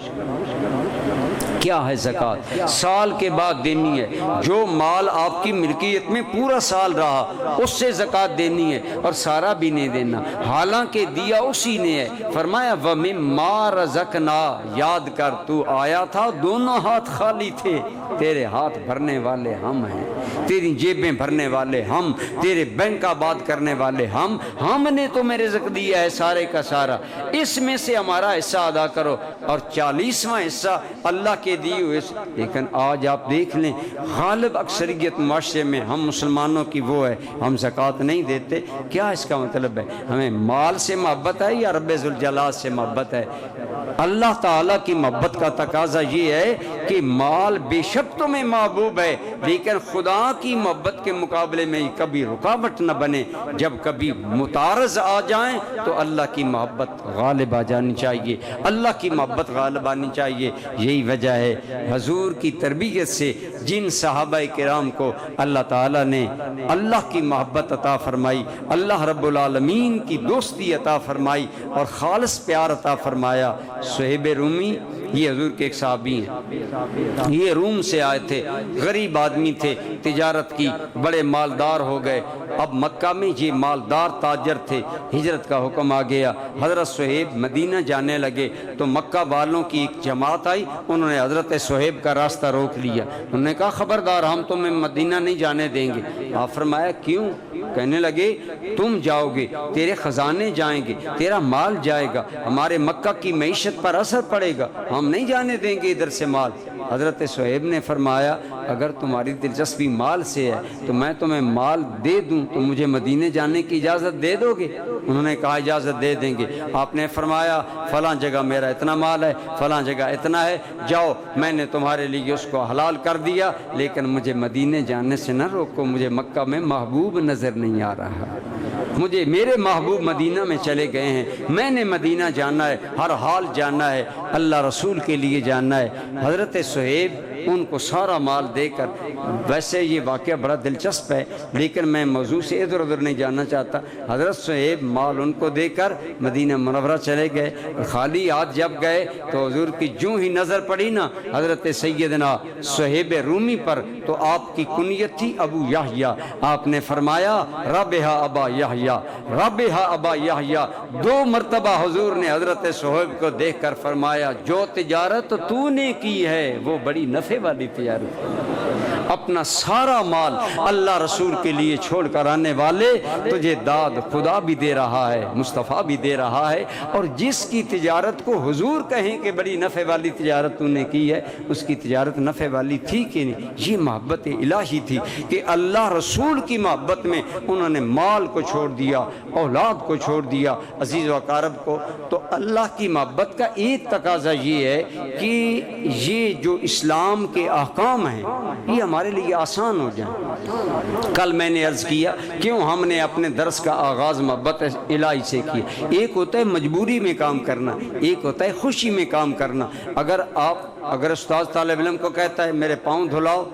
کیا ہے زکوٰۃ؟ سال کے بعد دینی ہے۔ جو مال آپ کی ملکیت میں پورا سال رہا اس سے زکوٰۃ دینی ہے، اور سارا بھی نہیں دینا، حالانکہ دیا اسی نے ہے۔ فرمایا وَمِمَّا رَزَقْنَا، یاد کر تو آیا تھا دونوں ہاتھ خالی تھے، تیرے ہاتھ بھرنے والے ہم ہیں، تیری جیبیں بھرنے والے ہم، تیرے بینک آباد کرنے والے ہم نے تمہیں رزق دیا ہے سارے کا سارا، اس میں سے ہمارا حصہ ادا کرو، اور 40واں حصہ اللہ کے دیے ہوئے۔ لیکن آج آپ دیکھ لیں غالب اکثریت معاشرے میں ہم مسلمانوں کی وہ ہے ہم زکوٰۃ نہیں دیتے۔ کیا اس کا مطلب ہے؟ ہمیں مال سے محبت ہے یا رب ذوالجلال سے محبت ہے؟ اللہ تعالیٰ کی محبت کا تقاضا یہ ہے کہ مال بے شک تمہیں محبوب ہے، لیکن خدا کی محبت کے مقابلے میں کبھی رکاوٹ نہ بنے۔ جب کبھی متعارض آ جائیں تو اللہ کی محبت غالب آ جانی چاہیے، اللہ کی محبت غالب آنی چاہیے۔ یہی وجہ ہے حضور کی تربیت سے جن صحابہ کرام کو اللہ تعالیٰ نے اللہ کی محبت عطا فرمائی، اللہ رب العالمین کی دوستی عطا فرمائی اور خالص پیار عطا فرمایا۔ صہیب رومی یہ حضور کے ایک صحابی ہیں، یہ روم سے آئے تھے، غریب آدمی تھے، تجارت کی، بڑے مالدار ہو گئے۔ اب مکہ میں یہ مالدار تاجر تھے، ہجرت کا حکم آ گیا، حضرت صہیب مدینہ جانے لگے تو مکہ والوں کی ایک جماعت آئی، انہوں نے حضرت صہیب کا راستہ روک لیا، انہوں نے کہا خبردار ہم تمہیں مدینہ نہیں جانے دیں گے۔ آپ فرمایا کیوں؟ کہنے لگے تم جاؤ گے تیرے خزانے جائیں گے، تیرا مال جائے گا، ہمارے مکہ کی معیشت پر اثر پڑے گا، ہم نہیں جانے دیں گے ادھر سے مال۔ حضرت صہیب نے فرمایا اگر تمہاری دلچسپی مال سے ہے تو میں تمہیں مال دے دوں تو مجھے مدینے جانے کی اجازت دے دو گے؟ انہوں نے کہا اجازت دے دیں گے۔ آپ نے فرمایا فلاں جگہ میرا اتنا مال ہے، فلاں جگہ اتنا ہے، جاؤ میں نے تمہارے لیے اس کو حلال کر دیا، لیکن مجھے مدینے جانے سے نہ روکو، مجھے مکہ میں محبوب نظر نہیں آ رہا، مجھے میرے محبوب مدینہ میں چلے گئے ہیں، میں نے مدینہ جانا ہے، ہر حال جانا ہے، اللہ رسول کے لیے جانا ہے۔ حضرت صہیب ان کو سارا مال دے کر، ویسے یہ واقعہ بڑا دلچسپ ہے لیکن میں موضوع سے ادھر ادھر نہیں جاننا چاہتا، حضرت صہیب مال ان کو دے کر مدینہ منورہ چلے گئے، خالی ہاتھ جب گئے تو حضور کی جوں ہی نظر پڑی نا حضرت سیدنا صہیب رومی پر تو آپ کی کنیت تھی ابو یحییٰ، آپ نے فرمایا ربحا ابا یحییٰ، ربحا ابا یحییٰ، 2 مرتبہ حضور نے حضرت صہیب کو دیکھ کر فرمایا جو تجارت تو نے کی ہے وہ بڑی نفع والی تجارت ہے، اپنا سارا مال اللہ رسول کے لیے چھوڑ کر آنے والے تجھے داد خدا بھی دے رہا ہے، مصطفیٰ بھی دے رہا ہے، اور جس کی تجارت کو حضور کہیں کہ بڑی نفع والی تجارت تو نے کی ہے اس کی تجارت نفع والی تھی کہ نہیں؟ یہ محبت الہی تھی کہ اللہ رسول کی محبت میں انہوں نے مال کو چھوڑ دیا، اولاد کو چھوڑ دیا، عزیز و اقارب کو۔ تو اللہ کی محبت کا ایک تقاضا یہ ہے کہ یہ جو اسلام کے احکام ہیں یہ ہمارے لیے آسان ہو جائیں۔ کل میں نے عرض کیا کیوں ہم نے اپنے درس کا آغاز محبت الہی سے کیا۔ ایک ہوتا ہے مجبوری میں کام کرنا، ایک ہوتا ہے خوشی میں کام کرنا۔ اگر استاد طالب علم کو کہتا ہے میرے پاؤں دھلاؤ،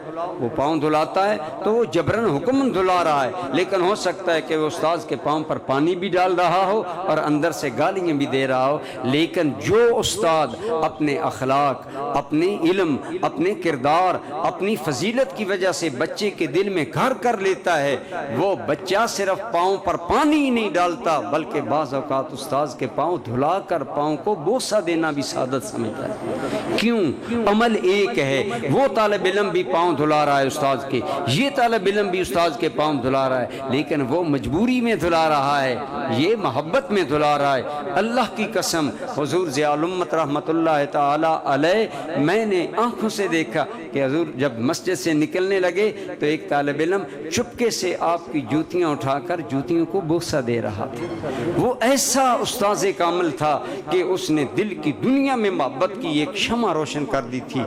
وہ پاؤں دھلاتا ہے تو وہ جبراً حکم دھلا رہا ہے، لیکن ہو سکتا ہے کہ وہ استاد کے پاؤں پر پانی بھی ڈال رہا ہو اور اندر سے گالیاں بھی دے رہا ہو۔ لیکن جو استاد اپنے اخلاق، اپنے علم، اپنے کردار، اپنی فضیلت کی وجہ سے بچے کے دل میں گھر کر لیتا ہے، وہ بچہ صرف پاؤں پر پانی ہی نہیں ڈالتا بلکہ بعض اوقات استاد کے پاؤں دھلا کر پاؤں کو بوسہ دینا بھی سعادت سمجھتا ہے۔ کیوں؟ عمل ایک ہے، وہ طالب علم بھی پاؤں دھلا رہا ہے استاد کے، یہ طالب علم بھی استاد کے پاؤں دھلا رہا ہے، لیکن وہ مجبوری میں دھلا رہا ہے، یہ محبت میں دھلا رہا ہے۔ اللہ کی قسم حضور ضیاء الامت رحمت اللہ تعالی علیہ، میں نے آنکھوں سے دیکھا کہ حضور جب مسجد سے نکلنے لگے تو ایک طالب علم چپکے سے آپ کی جوتیاں اٹھا کر جوتیوں کو بوسہ دے رہا تھا۔ وہ ایسا استاذ کامل تھا کہ اس نے دل کی دنیا میں محبت کی ایک شمع روشن کر دی تھی۔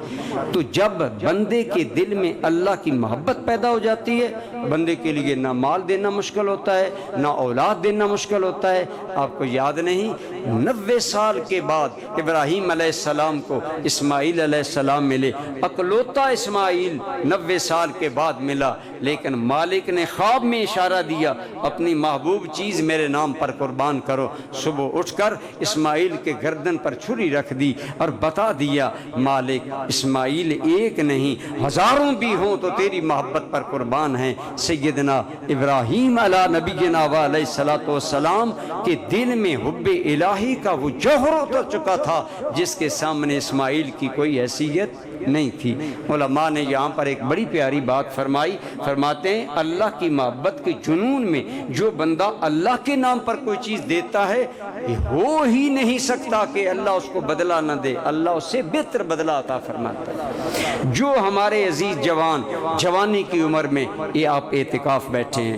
تو جب بندے کے دل میں اللہ کی محبت پیدا ہو جاتی ہے، بندے کے لیے نہ مال دینا مشکل ہوتا ہے، نہ اولاد دینا مشکل ہوتا ہے۔ آپ کو یاد نہیں 90 سال کے بعد ابراہیم علیہ السلام کو اسماعیل علیہ السلام ملے، اکلوتا اسماعیل 90 سال کے بعد ملا، لیکن مالک نے خواب میں اشارہ دیا اپنی محبوب چیز میرے نام پر قربان کرو۔ صبح اٹھ کر اسماعیل کے گردن پر چھری رکھ دی اور بتا دیا مالک اسماعیل ایک نہیں ہزاروں بھی ہوں تو تیری محبت پر قربان ہیں۔ سیدنا ابراہیم علیہ نبینا علیہ الصلوۃ والسلام کے دل میں حب الہی کا وہ جوہر اتر چکا تھا جس کے سامنے اسماعیل کی کوئی حیثیت نہیں تھی۔ علماء نے یہاں پر ایک بڑی پیاری بات فرمائی، فرماتے ہیں اللہ کی محبت کے جنون میں جو بندہ اللہ کے نام پر کوئی چیز دیتا ہے یہ ہو ہی نہیں سکتا کہ اللہ اس کو بدلہ نہ دے، اللہ اس سے بہتر بدلہ عطا فرماتا ہے۔ جو ہمارے عزیز جوان جوانی کی عمر میں یہ آپ اعتکاف بیٹھے ہیں،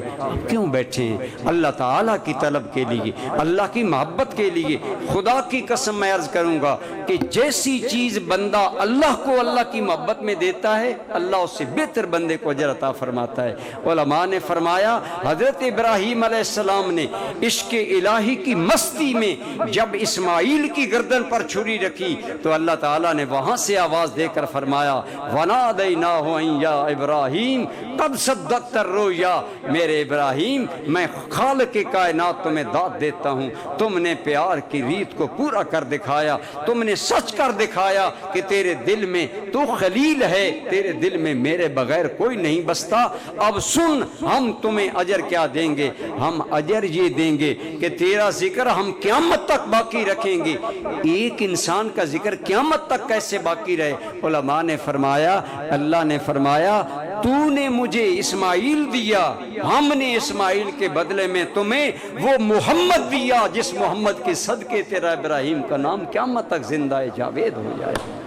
کیوں بیٹھے ہیں؟ اللہ تعالیٰ کی طلب کے لیے، اللہ کی محبت کے لیے۔ خدا کی قسم میں عرض کروں گا کہ جیسی چیز بندہ اللہ کو اللہ کی محبت میں دیتا ہے اللہ اس سے بہتر بندے کو اجر عطا فرماتا ہے۔ علماء نے فرمایا حضرت ابراہیم علیہ السلام نے عشق الہی کی مستی میں جب اسماعیل کی گردن پر چھری رکھی تو اللہ تعالیٰ نے وہاں سے آواز دے کر فرمایا وَنَادَيْنَاهُ أَن يَا إِبْرَاهِيمُ قَدْ صَدَّقْتَ الرُّؤْيَا، میرے ابراہیم میں خالق کائنات تمہیں داد دیتا ہوں، تم نے پیار کی ریت کو پورا کر دکھایا، تم نے سچ کر دکھایا کہ تیرے دل میں تو خلیل ہے، تیرے دل میں میرے بغیر کوئی نہیں بستا۔ اب سن ہم تمہیں اجر کیا دیں گے، ہم اجر یہ دیں گے کہ تیرا ذکر ہم قیامت تک باقی رکھیں گے۔ ایک انسان کا ذکر قیامت تک کیسے باقی رہے؟ علماء نے فرمایا اللہ نے فرمایا تو نے مجھے اسماعیل دیا، ہم نے اسماعیل کے بدلے میں تمہیں وہ محمد دیا جس محمد کے صدقے تیرا ابراہیم کا نام قیامت تک زندہ جاوید ہو جائے۔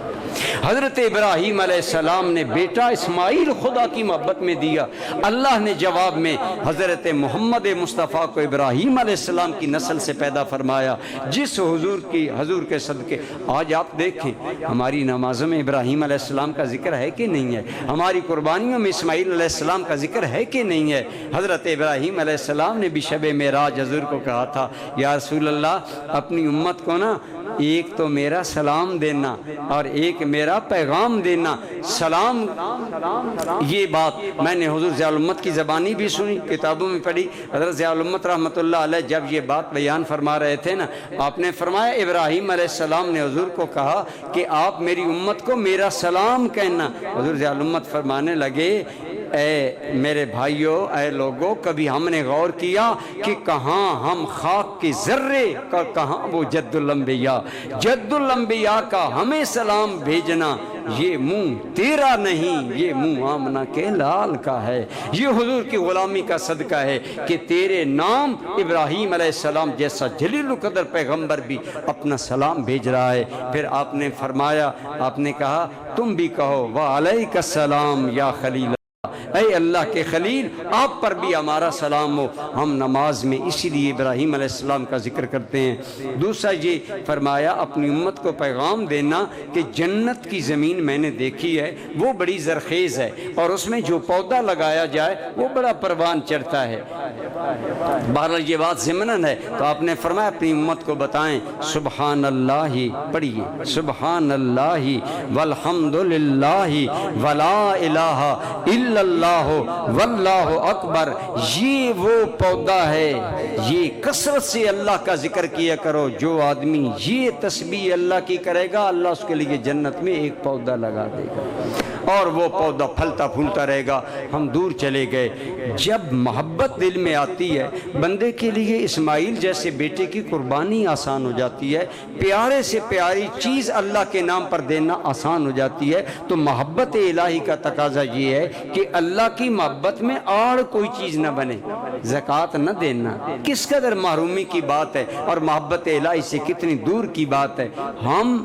حضرت ابراہیم علیہ السلام نے بیٹا اسماعیل خدا کی محبت میں دیا، اللہ نے جواب میں حضرت محمد مصطفیٰ کو ابراہیم علیہ السلام کی نسل سے پیدا فرمایا جس حضور کے صدقے آج آپ دیکھیں ہماری نمازوں میں ابراہیم علیہ السلام کا ذکر ہے کہ نہیں ہے، ہماری قربانیوں میں اسماعیل علیہ السلام کا ذکر ہے کہ نہیں ہے۔ حضرت ابراہیم علیہ السلام نے بھی شب معراج حضور کو کہا تھا یا رسول اللہ اپنی امت کو نا ایک تو میرا سلام دینا اور ایک میرا پیغام دینا۔ سلام، یہ بات میں نے حضور ضیاء الامت کی زبانی بھی سنی، کتابوں میں پڑھی۔ حضرت ضیاء الامت رحمۃ اللہ علیہ جب یہ بات بیان فرما رہے تھے نا، آپ نے فرمایا ابراہیم علیہ السلام نے حضور کو کہا کہ آپ میری امت کو میرا سلام کہنا۔ حضور ضیاء الامت فرمانے لگے، اے میرے بھائیوں، اے لوگوں، کبھی ہم نے غور کیا کہ کہاں ہم خاک کے ذرے کا، کہاں وہ جد الانبیاء، جد الانبیاء کا ہمیں سلام بھیجنا، یہ منہ تیرا نہیں، یہ منہ آمنہ کے لال کا ہے۔ یہ حضور کی غلامی کا صدقہ ہے کہ تیرے نام ابراہیم علیہ السلام جیسا جلیل القدر پیغمبر بھی اپنا سلام بھیج رہا ہے۔ پھر آپ نے فرمایا، آپ نے کہا تم بھی کہو وعلیک السلام یا خلیل، اے اللہ کے خلیل آپ پر بھی ہمارا سلام ہو۔ ہم نماز میں اسی لیے ابراہیم علیہ السلام کا ذکر کرتے ہیں۔ دوسرا یہ فرمایا اپنی امت کو پیغام دینا کہ جنت کی زمین میں نے دیکھی ہے، وہ بڑی زرخیز ہے، اور اس میں جو پودا لگایا جائے وہ بڑا پروان چڑھتا ہے۔ بہرحال یہ بات ضمناً ہے، تو آپ نے فرمایا اپنی امت کو بتائیں سبحان اللہ، پڑھیے سبحان اللہ والحمد للہ ولا الہ الا اللہ واللہ اکبر۔ یہ وہ پودا ہے، یہ کثرت سے اللہ کا ذکر کیا کرو۔ جو آدمی یہ تسبیح اللہ کی کرے گا، اللہ اس کے لیے جنت میں ایک پودا لگا دے گا، اور وہ پودا پھلتا پھولتا رہے گا۔ ہم دور چلے گئے، جب محبت دل میں آتی ہے بندے کے لیے اسماعیل جیسے بیٹے کی قربانی آسان ہو جاتی ہے، پیارے سے پیاری چیز اللہ کے نام پر دینا آسان ہو جاتی ہے۔ تو محبت الہی کا تقاضا یہ ہے کہ اللہ کی محبت میں اور کوئی چیز نہ بنے، زکوٰۃ نہ دینا کس قدر محرومی کی بات ہے، اور محبت الہی سے کتنی دور کی بات ہے۔ ہم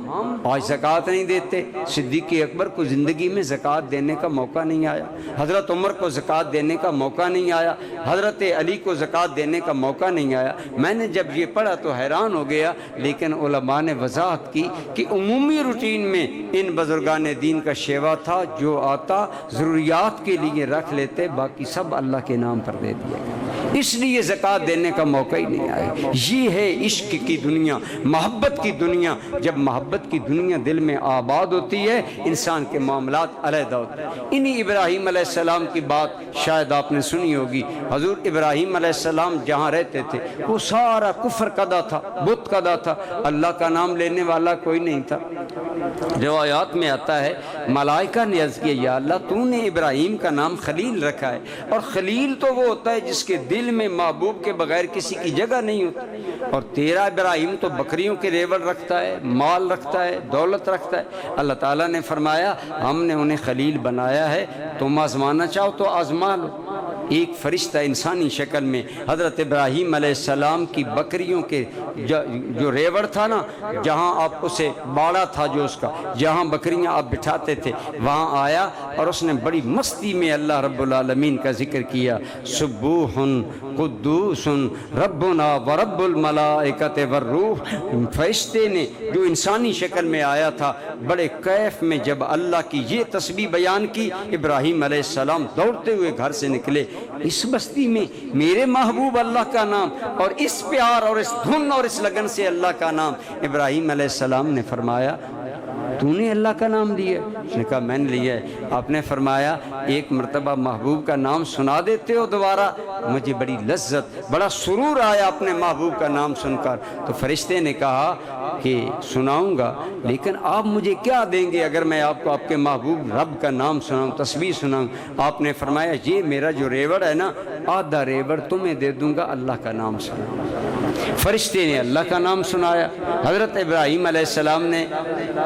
آج زکوٰۃ نہیں دیتے، صدیق اکبر کو زندگی میں زکوٰۃ دینے کا موقع نہیں آیا، حضرت عمر کو زکوٰۃ دینے کا موقع نہیں آیا، حضرت علی کو زکوٰۃ دینے کا موقع نہیں آیا۔ میں نے جب یہ پڑھا تو حیران ہو گیا، لیکن علماء نے وضاحت کی کہ عمومی روٹین میں ان بزرگان دین کا شیوا تھا، جو آتا ضروریات کے لیے رکھ لیتے، باقی سب اللہ کے نام پر دے دیا گیا، اس لیے زکوٰۃ دینے کا موقع ہی نہیں آیا۔ یہ ہے عشق کی دنیا، محبت کی دنیا۔ جب محبت کی دنیا دل میں آباد ہوتی ہے، انسان کے معاملات علیحدہ ہوتے ہیں۔ انہی ابراہیم علیہ السلام کی بات شاید آپ نے سنی ہوگی۔ حضور ابراہیم علیہ السلام جہاں رہتے تھے وہ سارا کفر کدا تھا، بت کدا تھا، اللہ کا نام لینے والا کوئی نہیں تھا۔ روایات میں آتا ہے ملائکہ نے عرض کیا، یا اللہ تو نے ابراہیم کا نام خلیل رکھا ہے، اور خلیل تو وہ ہوتا ہے جس کے دل میں محبوب کے بغیر کسی کی جگہ نہیں ہوتی، اور تیرا ابراہیم تو بکریوں کے ریوڑ رکھتا ہے، مال رکھتا ہے، دولت رکھتا ہے۔ اللہ تعالیٰ نے فرمایا ہم نے انہیں خلیل بنایا ہے، تم آزمانا چاہو تو آزما لو۔ ایک فرشتہ انسانی شکل میں حضرت ابراہیم علیہ السلام کی بکریوں کے جو ریوڑ تھا نا، جہاں آپ اسے باڑا تھا جو اس کا، جہاں بکریاں آپ بٹھاتے تھے، وہاں آیا اور اس نے بڑی مستی میں اللہ رب العالمین کا ذکر کیا، سبوح قدوس ربنا ورب الملائکۃ والروح۔ فرشتے نے جو انسانی شکل میں آیا تھا، بڑے کیف میں جب اللہ کی یہ تسبیح بیان کی، ابراہیم علیہ السلام دوڑتے ہوئے گھر سے نکلے۔ اس بستی میں میرے محبوب اللہ کا نام، اور اس پیار اور اس دھن اور اس لگن سے اللہ کا نام۔ ابراہیم علیہ السلام نے فرمایا تو نے اللہ کا نام لیا؟ اس نے کہا میں نے لیا ہے۔ آپ نے فرمایا ایک مرتبہ محبوب کا نام سنا دیتے ہو دوبارہ؟ مجھے بڑی لذت، بڑا سرور آیا اپنے محبوب کا نام سن کر۔ تو فرشتے نے کہا کہ سناؤں گا، لیکن آپ مجھے کیا دیں گے اگر میں آپ کو آپ کے محبوب رب کا نام سناؤں، تسبیح سناؤں؟ آپ نے فرمایا یہ میرا جو ریوڑ ہے نا، آدھا ریوڑ تمہیں دے دوں گا، اللہ کا نام سناؤں۔ فرشتے نے اللہ کا نام سنایا حضرت ابراہیم علیہ السلام نے۔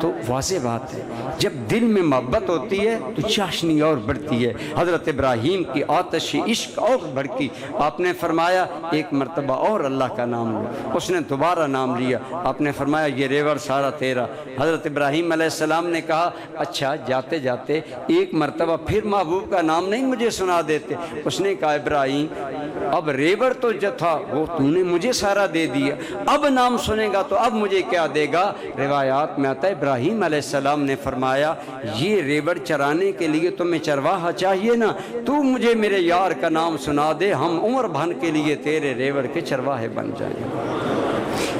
تو واضح بات ہے، جب دل میں محبت ہوتی ہے تو چاشنی اور بڑھتی ہے۔ حضرت ابراہیم کی آتش عشق اور بڑھتی۔ آپ نے فرمایا ایک مرتبہ اور اللہ کا نام لو۔ اس نے دوبارہ نام لیا۔ آپ نے فرمایا یہ ریوڑ سارا تیرا۔ حضرت ابراہیم علیہ السلام نے کہا اچھا جاتے جاتے ایک مرتبہ پھر محبوب کا نام نہیں مجھے سنا دیتے؟ اس نے کہا ابراہیم اب ریوڑ تو جو تھا وہ تو نے مجھے سارا دے دیا، اب نام سنے گا تو اب مجھے کیا دے گا؟ روایات میں آتا ہے ابراہیم علیہ السلام نے فرمایا یہ ریوڑ چرانے کے لیے تمہیں چرواہا چاہیے نا، تو مجھے میرے یار کا نام سنا دے، ہم عمر بھر کے لیے تیرے ریوڑ کے چرواہے بن جائیں۔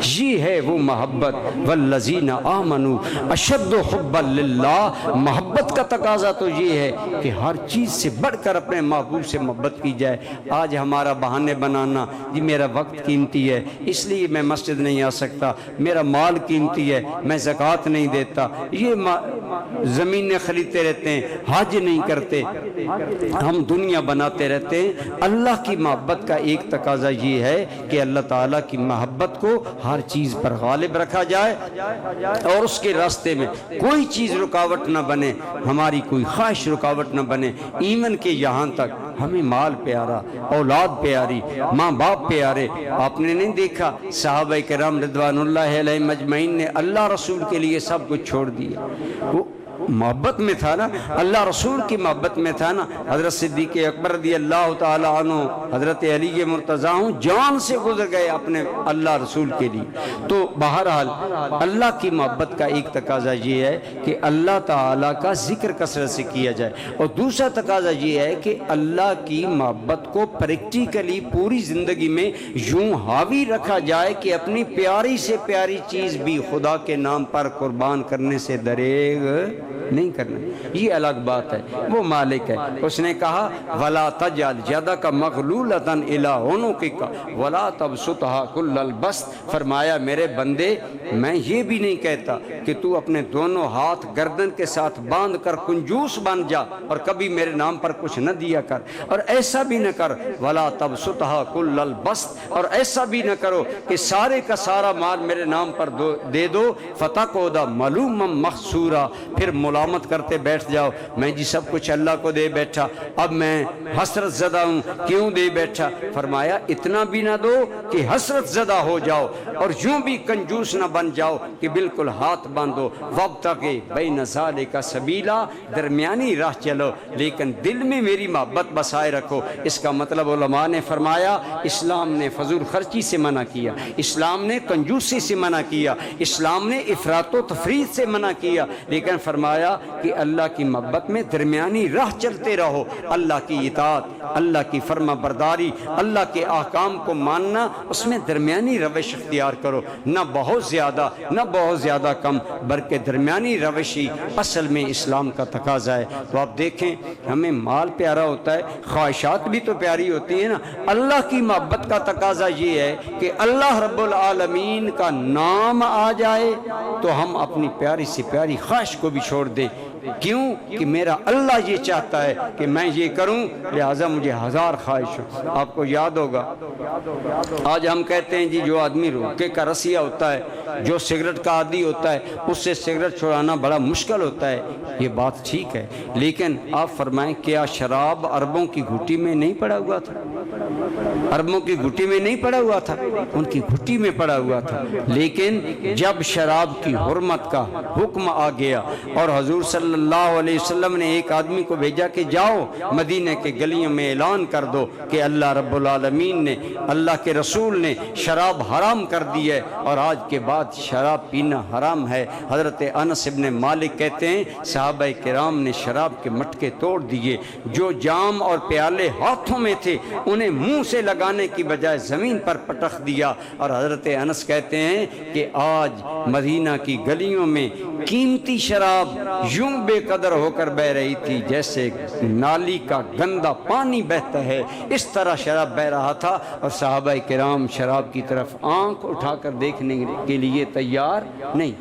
یہ ہے وہ محبت، والذین آمنوا اشد حبا للہ، محبت کا تقاضا تو یہ ہے کہ ہر چیز سے بڑھ کر اپنے محبوب سے محبت کی جائے۔ آج ہمارا بہانے بنانا، جی میرا وقت قیمتی ہے اس لیے میں مسجد نہیں آ سکتا، میرا مال قیمتی ہے میں زکوٰۃ نہیں دیتا، یہ زمینیں خریدتے رہتے ہیں، حج نہیں کرتے، ہم دنیا بناتے رہتے ہیں۔ اللہ کی محبت کا ایک تقاضا یہ ہے کہ اللہ تعالیٰ کی محبت کو ہر چیز پر غالب رکھا جائے اور اس کے راستے میں کوئی چیز رکاوٹ نہ بنے، ہماری کوئی خواہش رکاوٹ نہ بنے، ایمن کے یہاں تک ہمیں مال پیارا، اولاد پیاری، ماں باپ پیارے۔ آپ نے نہیں دیکھا صحابہ کرام رضوان اللہ علیہم اجمعین نے اللہ رسول کے لیے سب کچھ چھوڑ دیا، وہ محبت میں تھا نا، اللہ رسول کی محبت میں تھا نا۔ حضرت صدیق اکبر رضی اللہ تعالی عنہ، حضرت علی مرتضیٰ جان سے گزر گئے اپنے اللہ رسول کے لیے۔ تو بہرحال اللہ کی محبت کا ایک تقاضا یہ ہے کہ اللہ تعالیٰ کا ذکر کثرت سے کیا جائے، اور دوسرا تقاضا یہ ہے کہ اللہ کی محبت کو پریکٹیکلی پوری زندگی میں یوں حاوی رکھا جائے کہ اپنی پیاری سے پیاری چیز بھی خدا کے نام پر قربان کرنے سے دریغ نہیں کرنا۔ یہ الگ بات ہے، وہ مالک ہے، اس نے کہا وَلَا تَجْعَلْ يَدَكَ مَغْلُولَةً إِلَىٰ عُنُقِكَ وَلَا تَبْسُطْهَا كُلَّ الْبَسْطِ، فرمایا میرے بندے میں یہ بھی نہیں کہتا کہ تو اپنے دونوں ہاتھ گردن کے ساتھ باندھ کر کنجوس بن جا اور کبھی میرے نام پر کچھ نہ دیا کر، اور ایسا بھی نہ کر وَلَا تَبْسُطْهَا كُلَّ الْبَسْطِ، اور ایسا بھی نہ کرو کہ سارے کا سارا مال میرے نام پر دے دو، فَتَقْعُدَ مَلُومًا مَحْسُورًا، پھر ملامت کرتے بیٹھ جاؤ میں جی سب کچھ اللہ کو دے بیٹھا، اب میں حسرت زدہ ہوں کیوں دے بیٹھا۔ فرمایا اتنا بھی نہ دو کہ حسرت زدہ ہو جاؤ، اور یوں بھی کنجوس نہ بن جاؤ کہ بالکل ہاتھ باندھو، وابتغِ بین ذالک سبیلا، درمیانی راہ چلو لیکن دل میں میری محبت بسائے رکھو۔ اس کا مطلب علماء نے فرمایا اسلام نے فضول خرچی سے منع کیا، اسلام نے کنجوسی سے منع کیا، اسلام نے افراط و تفریط سے منع کیا، لیکن فرمایا کہ اللہ کی محبت میں درمیانی راہ چلتے رہو، اللہ کی اطاعت، اللہ کی فرما برداری، اللہ کے احکام کو ماننا، اس میں درمیانی روش اختیار کرو، نہ بہت زیادہ کم، بلکہ درمیانی روشی اصل میں اسلام کا تقاضا ہے۔ تو آپ دیکھیں ہمیں مال پیارا ہوتا ہے، خواہشات بھی تو پیاری ہوتی ہیں نا۔ اللہ کی محبت کا تقاضا یہ ہے کہ اللہ رب العالمین کا نام آ جائے تو ہم اپنی پیاری سے پیاری خواہش کو بھی چھوڑ دیں۔ کیوں کہ میرا اللہ یہ چاہتا ہے کہ میں یہ کروں، لہٰذا مجھے ہزار خواہش ہو۔ آپ کو یاد ہوگا آج ہم کہتے ہیں جی جو آدمی روکے کا رسیہ ہوتا ہے، جو سگریٹ کا عادی ہوتا ہے، اس سے سگریٹ چھڑانا بڑا مشکل ہوتا ہے، یہ بات ٹھیک ہے، لیکن آپ فرمائیں کیا شراب عربوں کی گھٹی میں نہیں پڑا ہوا تھا؟ عربوں کی گھٹی میں نہیں پڑا ہوا تھا، ان کی گھٹی میں پڑا ہوا تھا، لیکن جب شراب کی حرمت کا حکم آ گیا اور حضور صلی اللہ علیہ وسلم نے ایک آدمی کو بھیجا کہ جاؤ مدینہ کے گلیوں میں اعلان کر دو کہ اللہ رب العالمین نے، اللہ کے رسول نے شراب حرام کر دی ہے اور آج کے بعد شراب پینا حرام ہے۔ حضرت انس بن مالک کہتے ہیں صحابہ کرام نے شراب کے مٹکے توڑ دیے، جو جام اور پیالے ہاتھوں میں تھے انہیں منہ سے لگانے کی بجائے زمین پر پٹخ دیا، اور حضرت انس کہتے ہیں کہ آج مدینہ کی گلیوں میں قیمتی شراب یوں بے قدر ہو کر بہ رہی تھی جیسے نالی کا گندا پانی بہتا ہے، اس طرح شراب بہ رہا تھا، اور صحابہ کرام شراب کی طرف آنکھ اٹھا کر دیکھنے کے لیے تیار نہیں۔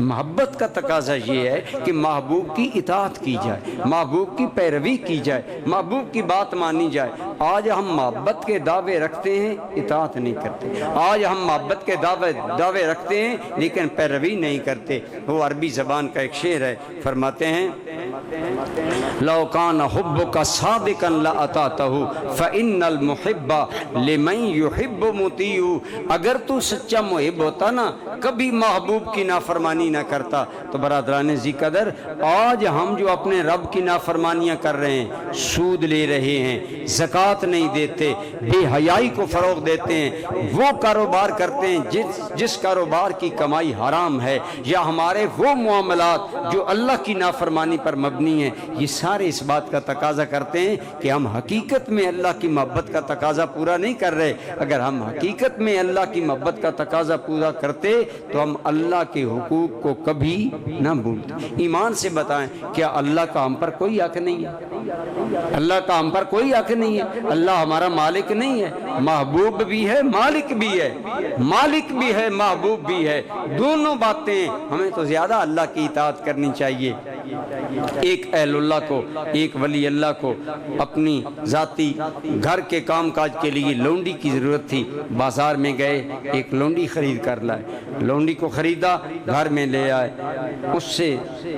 محبت کا تقاضا یہ ہے کہ محبوب کی اطاعت کی جائے، محبوب کی پیروی کی جائے، محبوب کی بات مانی جائے۔ آج ہم محبت کے دعوے رکھتے ہیں، اطاعت نہیں کرتے، آج ہم محبت کے دعوے رکھتے ہیں لیکن پیروی نہیں کرتے۔ وہ عربی زبان کا ایک شعر ہے، فرماتے ہیں لو کان حبک صادقا لأطعته فإن المحب لمن يحب مطیع، اگر تو سچا محب ہوتا نا کبھی محبوب کی نافرمانی نہ کرتا۔ تو برادران ذی قدر آج ہم جو اپنے رب کی نافرمانیاں کر رہے ہیں، سود لے رہے ہیں، زکوٰۃ نہیں دیتے، بے حیائی کو فروغ دیتے ہیں، وہ کاروبار کرتے ہیں جس کاروبار کی کمائی حرام ہے، یا ہمارے وہ معاملات جو اللہ کی نافرمانی پر مبنی مبنی ہیں، یہ سارے اس بات کا تقاضا کرتے ہیں کہ ہم حقیقت میں اللہ کی محبت کا تقاضا پورا نہیں کر رہے۔ اگر ہم حقیقت میں اللہ کی محبت کا تقاضا پورا کرتے تو ہم اللہ کے حقوق کو کبھی نہ بھولتے۔ ایمان سے بتائیں، کیا اللہ کا ہم پر کوئی حق نہیں ہے؟ اللہ کا ہم پر کوئی حق نہیں ہے؟ اللہ ہمارا مالک نہیں ہے؟ محبوب بھی ہے، مالک بھی ہے، مالک بھی ہے، محبوب بھی ہے، دونوں باتیں۔ ہمیں تو زیادہ اللہ کی اطاعت کرنی چاہیے۔ ایک اہل اللہ کو، ایک ولی اللہ کو اپنی ذاتی گھر کے کام کاج کے لیے لونڈی کی ضرورت تھی۔ بازار میں گئے، ایک لونڈی خرید کر لائے، لونڈی کو خریدا، گھر میں لے آئے،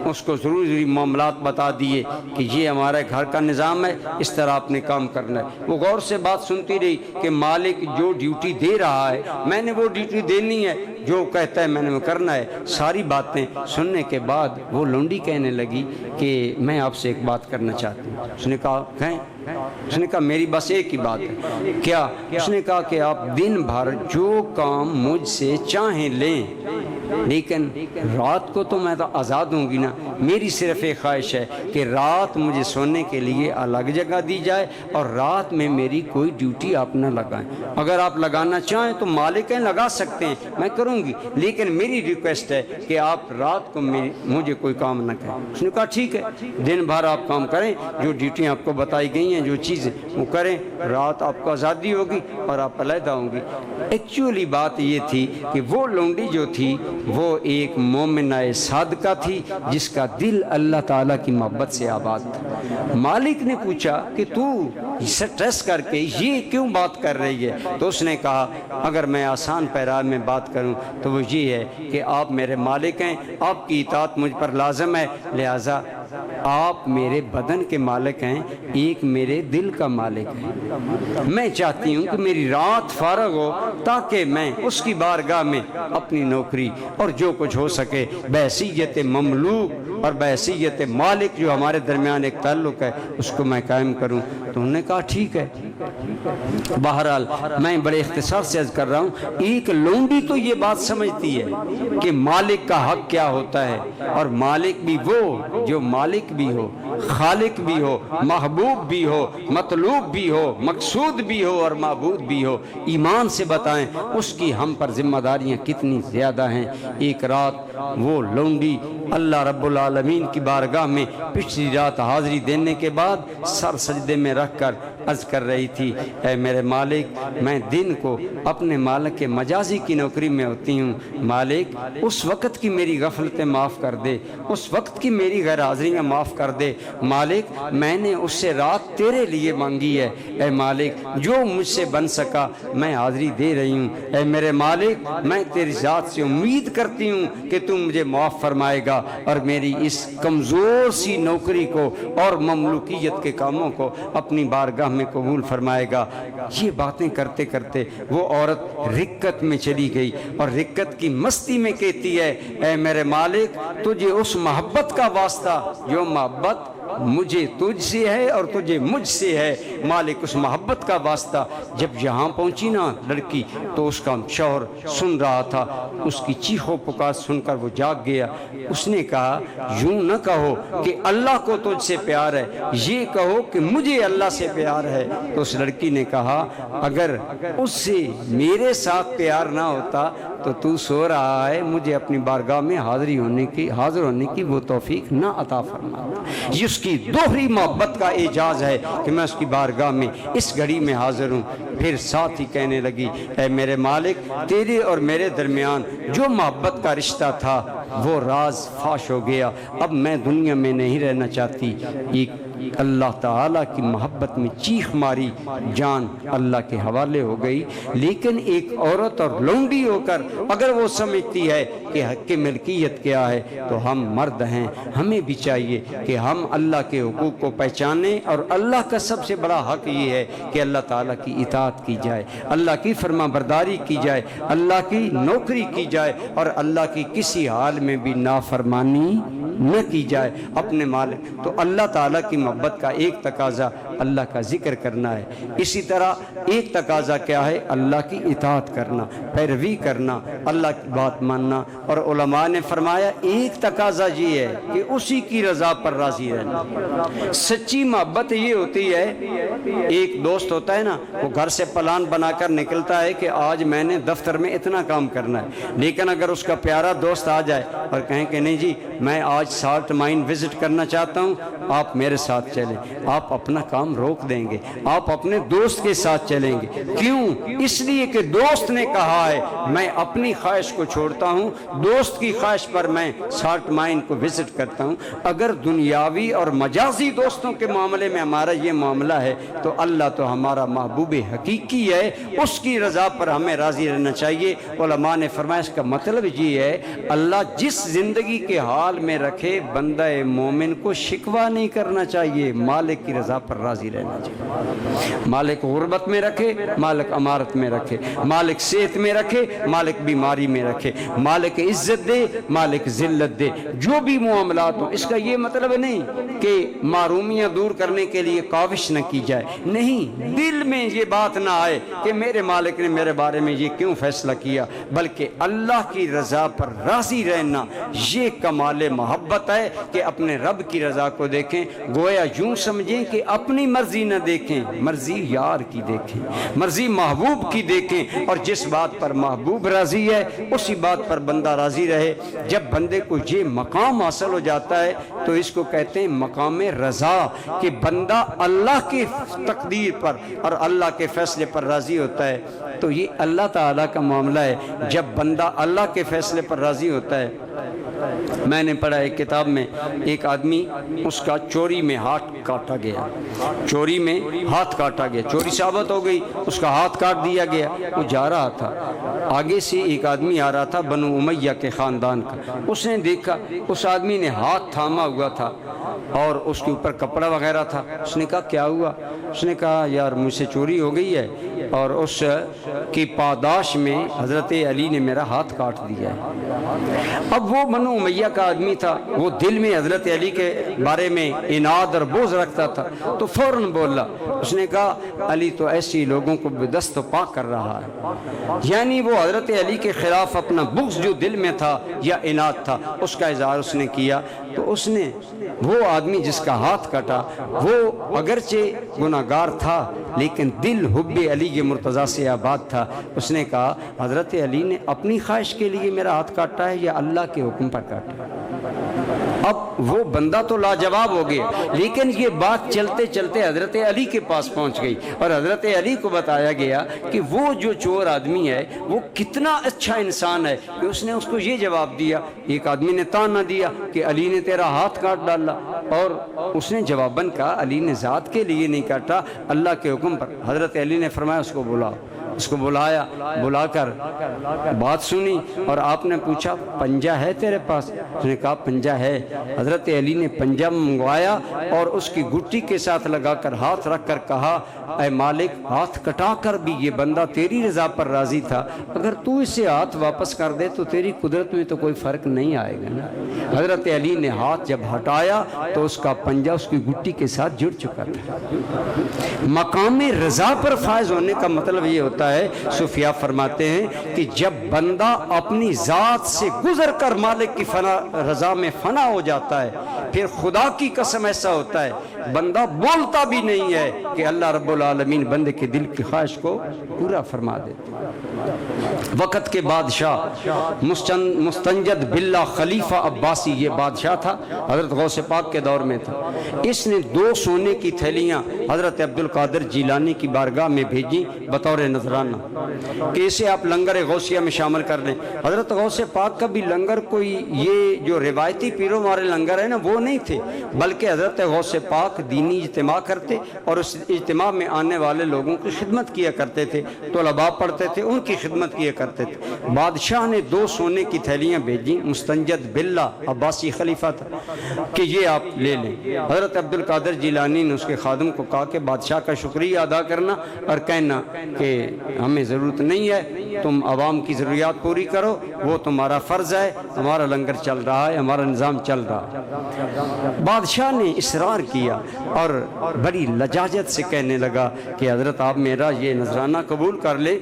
اس کو ضروری معاملات بتا دیے کہ یہ ہمارے گھر کا نظام ہے، اس طرح آپ نے کام کرنا ہے۔ وہ غور سے بات سنتی رہی کہ مالک جو ڈیوٹی دے رہا ہے میں نے وہ ڈیوٹی دینی ہے، جو کہتا ہے میں نے وہ کرنا ہے۔ ساری باتیں سننے کے بعد وہ لونڈی کہنے لگی کہ میں آپ سے ایک بات کرنا چاہتی ہوں۔ اس نے کہا کہیں؟ اس نے کہا میری بس ایک ہی بات ہے۔ کیا؟ اس نے کہا کہ آپ دن بھر جو کام مجھ سے چاہیں لیں، لیکن رات کو تو میں تو آزاد ہوں گی نا۔ میری صرف ایک خواہش ہے کہ رات مجھے سونے کے لیے الگ جگہ دی جائے اور رات میں میری کوئی ڈیوٹی آپ نہ لگائیں۔ اگر آپ لگانا چاہیں تو مالک ہیں، لگا سکتے ہیں، میں کروں گی، لیکن میری ریکویسٹ ہے کہ آپ رات کو مجھے کوئی کام نہ کریں۔ اس نے کہا ٹھیک ہے، دن بھر آپ کام کریں، جو ڈیوٹیاں آپ کو بتائی گئی ہیں، جو چیزیں وہ کریں، رات آپ کو آزادی ہوگی اور آپ علیحدہ ہوں گی۔ ایکچولی بات یہ تھی کہ وہ لونڈی جو تھی وہ ایک مومنہ صادقہ تھی جس کا دل اللہ تعالیٰ کی محبت سے آباد تھا۔ مالک نے پوچھا کہ تو سٹریس کر کے یہ کیوں بات کر رہی ہے؟ تو اس نے کہا اگر میں آسان پیرار میں بات کروں تو وہ یہ ہے کہ آپ میرے مالک ہیں، آپ کی اطاعت مجھ پر لازم ہے، لہٰذا آپ میرے بدن کے مالک ہیں، ایک میرے دل کا مالک ہے۔ میں چاہتی ہوں کہ میری رات فارغ ہو تاکہ میں اس کی بارگاہ میں اپنی نوکری اور جو کچھ ہو سکے بحیثیت مملوک اور بحیثیت مالک جو ہمارے درمیان ایک تعلق ہے اس کو میں قائم کروں۔ تو انہوں نے کہا ٹھیک ہے۔ بہرحال میں بڑے اختصار سے عرض کر رہا ہوں، ایک لونڈی تو یہ بات سمجھتی ہے کہ مالک کا حق کیا ہوتا ہے، اور مالک بھی وہ جو مالک بھی ہو، خالق بھی ہو، محبوب بھی ہو، مطلوب بھی ہو، مقصود بھی ہو اور معبود بھی ہو۔ ایمان سے بتائیں اس کی ہم پر ذمہ داریاں کتنی زیادہ ہیں۔ ایک رات وہ لونڈی اللہ رب العالمین کی بارگاہ میں پچھلی رات حاضری دینے کے بعد سر سجدے میں رکھ کر عرض کر رہی تھی، اے میرے مالک میں دن کو اپنے مالک کے مجازی کی نوکری میں ہوتی ہوں، مالک اس وقت کی میری غفلتیں معاف کر دے، اس وقت کی میری غیر حاضریاں معاف کر دے، مالک میں نے اس سے رات تیرے لیے مانگی ہے، اے مالک جو مجھ سے بن سکا میں حاضری دے رہی ہوں، اے میرے مالک میں تیری ذات سے امید کرتی ہوں کہ تم مجھے معاف فرمائے گا اور میری اس کمزور سی نوکری کو اور مملوکیت کے کاموں کو اپنی بارگاہ میں قبول فرمائے گا۔ یہ باتیں کرتے کرتے وہ عورت رکت میں چلی گئی اور رکت کی مستی میں کہتی ہے، اے میرے مالک تجھے اس محبت کا واسطہ جو محبت مجھے تجھ سے ہے اور تجھے مجھ سے ہے، مالک اس محبت کا واسطہ۔ جب یہاں پہنچی نا لڑکی تو اس کا شوہر سن رہا تھا، اس کی چیخ و پکار سن کر وہ جاگ گیا۔ اس نے کہا یوں نہ کہو کہ اللہ کو تجھ سے پیار ہے، یہ کہو کہ مجھے اللہ سے پیار ہے۔ تو اس لڑکی نے کہا اگر اس سے میرے ساتھ پیار نہ ہوتا تو سو رہا ہے، مجھے اپنی بارگاہ میں حاضر ہونے کی وہ توفیق نہ عطا فرما۔ یہ اس کی دوہری محبت کا اعجاز ہے کہ میں اس کی بارگاہ میں اس گھڑی میں حاضر ہوں۔ پھر ساتھ ہی کہنے لگی، اے میرے مالک تیرے اور میرے درمیان جو محبت کا رشتہ تھا وہ راز فاش ہو گیا، اب میں دنیا میں نہیں رہنا چاہتی۔ ایک اللہ تعالیٰ کی محبت میں چیخ ماری، جان اللہ کے حوالے ہو گئی۔ لیکن ایک عورت اور لونڈی ہو کر اگر وہ سمجھتی ہے کہ حق کی ملکیت کیا ہے تو ہم مرد ہیں، ہمیں بھی چاہیے کہ ہم اللہ کے حقوق کو پہچانیں، اور اللہ کا سب سے بڑا حق یہ ہے کہ اللہ تعالیٰ کی اطاعت کی جائے، اللہ کی فرما برداری کی جائے، اللہ کی نوکری کی جائے اور اللہ کی کسی حال میں بھی نافرمانی نہ کی جائے اپنے مالک۔ تو اللہ تعالیٰ کی محبت کا ایک تقاضا اللہ کا ذکر کرنا ہے، اسی طرح ایک تقاضا کیا ہے؟ اللہ کی اطاعت کرنا، پیروی کرنا، اللہ کی بات ماننا۔ اور علماء نے فرمایا ایک تقاضا یہ ہے کہ اسی کی رضا پر راضی رہنا۔ سچی محبت یہ ہوتی ہے، ایک دوست ہوتا ہے نا، وہ گھر سے پلان بنا کر نکلتا ہے کہ آج میں نے دفتر میں اتنا کام کرنا ہے، لیکن اگر اس کا پیارا دوست آ جائے اور کہیں کہ نہیں جی میں آج سالٹ مائن وزٹ کرنا چاہتا ہوں، آپ میرے ساتھ چلیں، آپ اپنا کام روک دیں گے، آپ اپنے دوست کے ساتھ چلیں گے۔ کیوں؟ اس لیے کہ دوست نے کہا ہے میں اپنی خواہش کو چھوڑتا ہوں، دوست کی خواہش پر میں سالٹ مائن کو وزٹ کرتا ہوں۔ اگر دنیاوی اور مجازی دوستوں کے معاملے میں ہمارا یہ معاملہ ہے تو اللہ تو ہمارا محبوب حقیقی ہے، اس کی رضا پر ہمیں راضی رہنا چاہیے۔ علماء نے فرمایا اس کا مطلب یہ ہے اللہ جس زندگی کے حال میں رکھے بندہ مومن کو شکوہ نہیں کرنا چاہیے، مالک کی رضا پر راضی رہنا چاہیے۔ مالک غربت میں رکھے، مالک امارت میں رکھے، مالک صحت میں رکھے، مالک بیماری میں رکھے، مالک عزت دے، مالک ذلت دے، جو بھی معاملات ہوں۔ اس کا یہ مطلب نہیں کہ معرومیاں دور کرنے کے لیے کاوش نہ کی جائے، نہیں، دل میں یہ بات نہ آئے کہ میرے مالک نے میرے بارے میں یہ کیوں فیصلہ کیا، بلکہ اللہ کی رضا پر راضی رہنا یہ کمال محبت ہے کہ اپنے رب کی رضا کو دیکھیں، گویا یوں سمجھیں کہ اپنی مرضی نہ دیکھیں، مرضی یار کی دیکھیں، مرضی محبوب کی دیکھیں، اور جس بات پر محبوب راضی ہے اسی بات پر بندہ راضی رہے۔ جب بندے کو یہ مقام حاصل ہو جاتا ہے تو اس کو کہتے ہیں مقام رضا، کہ بندہ اللہ کی تقدیر پر اور اللہ کے فیصلے پر راضی ہوتا ہے۔ تو یہ اللہ تعالیٰ کا معاملہ ہے، جب بندہ اللہ کے فیصلے پر راضی ہوتا ہے۔ میں نے پڑھا ایک کتاب میں، ایک آدمی اس کا چوری میں ہاتھ کاٹا گیا، چوری میں ہاتھ کاٹا گیا، چوری ثابت ہو گئی، اس کا ہاتھ کاٹ دیا گیا۔ وہ جا رہا تھا، آگے سے ایک آدمی آ رہا تھا بنو امیہ کے خاندان کا، اس نے دیکھا اس آدمی نے ہاتھ تھاما ہوا تھا اور اس کے اوپر کپڑا وغیرہ تھا۔ اس نے کہا کیا ہوا؟ اس نے کہا یار مجھ سے چوری ہو گئی ہے اور اس کی پاداش میں حضرت علی نے میرا ہاتھ کاٹ دیا ہے۔ اب وہ بنو امیہ کا آدمی تھا، وہ دل میں حضرت علی کے بارے میں اناد اور بغض رکھتا تھا، تو فوراً بولا، اس نے کہا علی تو ایسی لوگوں کو بدست و پاک کر رہا ہے، یعنی وہ حضرت علی کے خلاف اپنا بغض جو دل میں تھا یا اناد تھا اس کا اظہار اس نے کیا۔ تو اس نے، وہ آدمی جس کا ہاتھ کٹا وہ اگرچہ گناہگار تھا لیکن دل حب علی مرتضیٰ سے آباد تھا۔ اس نے کہا حضرت علی نے اپنی خواہش کے لیے میرا ہاتھ کاٹا ہے یا اللہ کے حکم پر کاٹا ہے؟ اب وہ بندہ تو لاجواب ہو گیا، لیکن یہ بات چلتے چلتے حضرت علی کے پاس پہنچ گئی اور حضرت علی کو بتایا گیا کہ وہ جو چور آدمی ہے وہ کتنا اچھا انسان ہے کہ اس نے اس کو یہ جواب دیا۔ ایک آدمی نے تانا دیا کہ علی نے تیرا ہاتھ کاٹ ڈالا، اور اس نے جواباً کہا علی نے ذات کے لیے نہیں کاٹا، اللہ کے حکم پر۔ حضرت علی نے فرمایا اس کو بلاؤ، اس کو بلایا، بلا کر بات سنی اور آپ نے پوچھا پنجہ ہے تیرے پاس؟ اس نے کہا پنجہ ہے۔ حضرت علی نے پنجہ منگوایا اور اس کی گٹی کے ساتھ لگا کر ہاتھ رکھ کر کہا اے مالک ہاتھ کٹا کر بھی یہ بندہ تیری رضا پر راضی تھا، اگر تو اسے ہاتھ واپس کر دے تو تیری قدرت میں تو کوئی فرق نہیں آئے گا نا۔ حضرت علی نے ہاتھ جب ہٹایا تو اس کا پنجہ اس کی گٹی کے ساتھ جڑ چکا تھا۔ مقام رضا پر فائز ہونے کا مطلب یہ ہوتا ہے، صوفیاء فرماتے ہیں کہ جب بندہ اپنی ذات سے گزر کر مالک کی رضا میں فنا ہو جاتا ہے، پھر خدا کی قسم ایسا ہوتا ہے بندہ بولتا بھی نہیں ہے کہ اللہ رب العالمین بندے کے دل کی خواہش کو پورا فرما دیتے ہیں۔ وقت کے بادشاہ مستنجد باللہ خلیفہ عباسی، یہ بادشاہ تھا، حضرت غوث پاک کے دور میں تھا۔ اس نے 2 سونے کی تھیلیاں حضرت عبد القادر جیلانی کی بارگاہ میں بھیجی بطور نذرانہ کہ اسے آپ لنگر غوثیہ میں شامل کر لیں۔ حضرت غوث پاک کا بھی لنگر کوئی یہ جو روایتی پیروں والے لنگر ہیں نا وہ نہیں تھے، بلکہ حضرت غوث پاک دینی اجتماع کرتے اور اس اجتماع میں آنے والے لوگوں کی خدمت کیا کرتے تھے، طلباء پڑھتے تھے ان کی خدمت کیا کرتے تھے۔ بادشاہ نے 2 سونے کی تھیلیاں بھیجی، مستنجد باللہ عباسی خلیفہ تھا، کہ یہ آپ لے لیں۔ حضرت عبد القادر جیلانی نے اس کے خادم کو کہا کہ بادشاہ کا شکریہ ادا کرنا اور کہنا کہ ہمیں ضرورت نہیں ہے، تم عوام کی ضروریات پوری کرو، وہ تمہارا فرض ہے، ہمارا لنگر چل رہا ہے، ہمارا نظام چل رہا ہے۔ بادشاہ نے اصرار کیا اور بڑی لجاجت سے کہنے لگا کہ حضرت آپ میرا یہ نذرانہ قبول کر لے،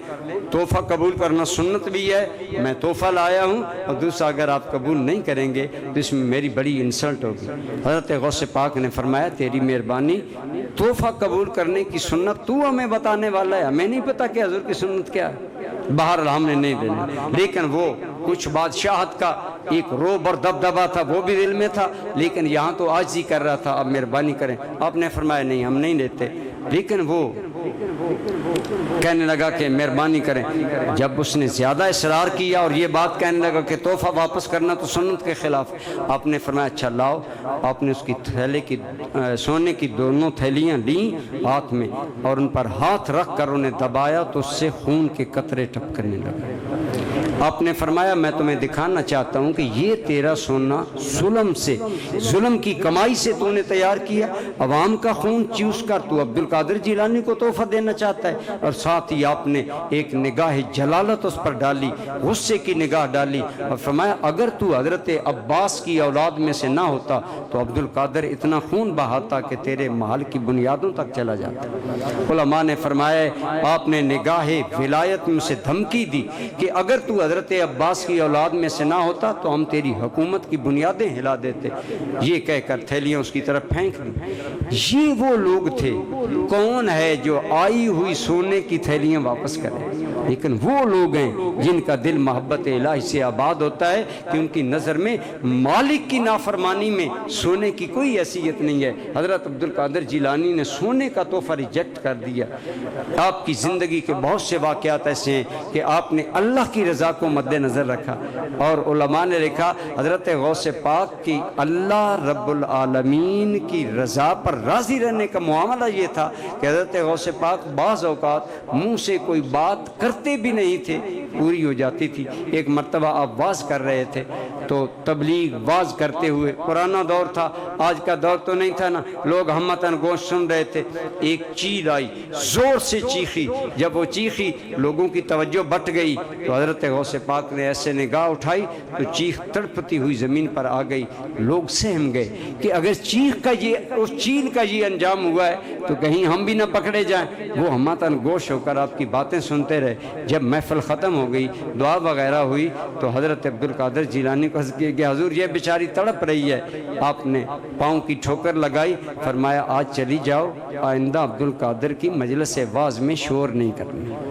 تحفہ قبول کرنا سنت بھی ہے، میں تحفہ لایا ہوں، اور دوسرا اگر آپ قبول نہیں کریں گے تو اس میں میری بڑی انسلٹ ہوگی۔ حضرت غوث پاک نے فرمایا تیری مہربانی، تحفہ قبول کرنے کی سنت تو ہمیں بتانے والا ہے، ہمیں نہیں پتا کہ حضور کی سنت کیا ہے۔ بہرحال ہم نے نہیں دینا، لیکن وہ کچھ بادشاہت کا ایک روب اور دبدبا تھا، وہ بھی دل میں تھا، لیکن یہاں تو عاجزی کر رہا تھا، اب مہربانی کریں۔ آپ نے فرمایا نہیں ہم نہیں دیتے، لیکن وہ کہنے لگا کہ مہربانی کریں۔ جب اس نے زیادہ اصرار کیا اور یہ بات کہنے لگا کہ تحفہ واپس کرنا تو سنت کے خلاف، آپ نے فرمایا اچھا لاؤ۔ آپ نے اس کی تھیلے کی سونے کی دونوں تھیلیاں لیں ہاتھ میں اور ان پر ہاتھ رکھ کر انہیں دبایا تو اس سے خون کے قطرے ٹپکنے لگے۔ آپ نے فرمایا میں تمہیں دکھانا چاہتا ہوں کہ یہ تیرا سونا ظلم کی کمائی سے تو نے تیار کیا، عوام کا خون چوس کر تو عبد القادر جیلانی کو تحفہ دینا چاہتا ہے۔ اور ساتھ ہی آپ نے ایک نگاہ جلالت اس پر ڈالی، غصے کی نگاہ ڈالی، اور فرمایا اگر تو حضرت عباس کی اولاد میں سے نہ ہوتا تو عبد القادر اتنا خون بہاتا کہ تیرے محل کی بنیادوں تک چلا جاتا۔ علماء نے فرمایا آپ نے نگاہ ولایت میں اسے دھمکی دی کہ اگر تو حضرت عباس کی اولاد میں سے نہ ہوتا تو ہم تیری حکومت کی بنیادیں ہلا دیتے۔ یہ کہہ کر تھیلیاں اس کی طرف پھینک دی۔ یہ وہ لوگ تھے، کون ہے جو آئی ہوئی سونے کی تھیلیاں واپس کرے؟ لیکن وہ لوگ ہیں جن کا دل محبت الہی سے آباد ہوتا ہے کہ ان کی نظر میں مالک کی نافرمانی میں سونے کی کوئی حیثیت نہیں ہے۔ حضرت عبد القادر جیلانی نے سونے کا تحفہ ریجیکٹ کر دیا۔ آپ کی زندگی کے بہت سے واقعات ایسے ہیں کہ آپ نے اللہ کی رضا کو مد نظر رکھا، اور علماء نے لکھا حضرت غوث پاک کی اللہ رب العالمین کی رضا پر راضی رہنے کا معاملہ یہ تھا کہ حضرت غوث پاک بعض اوقات منہ سے کوئی بات کرتے بھی نہیں تھے، پوری ہو جاتی تھی۔ ایک مرتبہ آپ واز کر رہے تھے تو تبلیغ واز کرتے ہوئے، پرانا دور تھا، آج کا دور تو نہیں تھا نا، لوگ ہمتاً گوشت سن رہے تھے، ایک چیل آئی زور سے چیخی، جب وہ چیخی لوگوں کی توجہ بٹ گئی تو حضرت غوث پاک نے ایسے نگاہ اٹھائی تو چیخ تڑپتی ہوئی زمین پر آ گئی۔ لوگ سہم گئے کہ اگر چیخ کا اس چیل کا یہ انجام ہوا ہے تو کہیں ہم بھی نہ پکڑے جائیں۔ وہ ہمتاً گوش ہو کر آپ کی باتیں سنتے رہے۔ جب محفل ختم ہو گئی، دعا وغیرہ ہوئی تو حضرت عبد القادر جیلانی کو عرض کیا کہ حضور یہ بیچاری تڑپ رہی ہے۔ آپ نے پاؤں کی ٹھوکر لگائی، فرمایا آج چلی جاؤ، آئندہ عبد القادر کی مجلس واز میں شور نہیں کرنا۔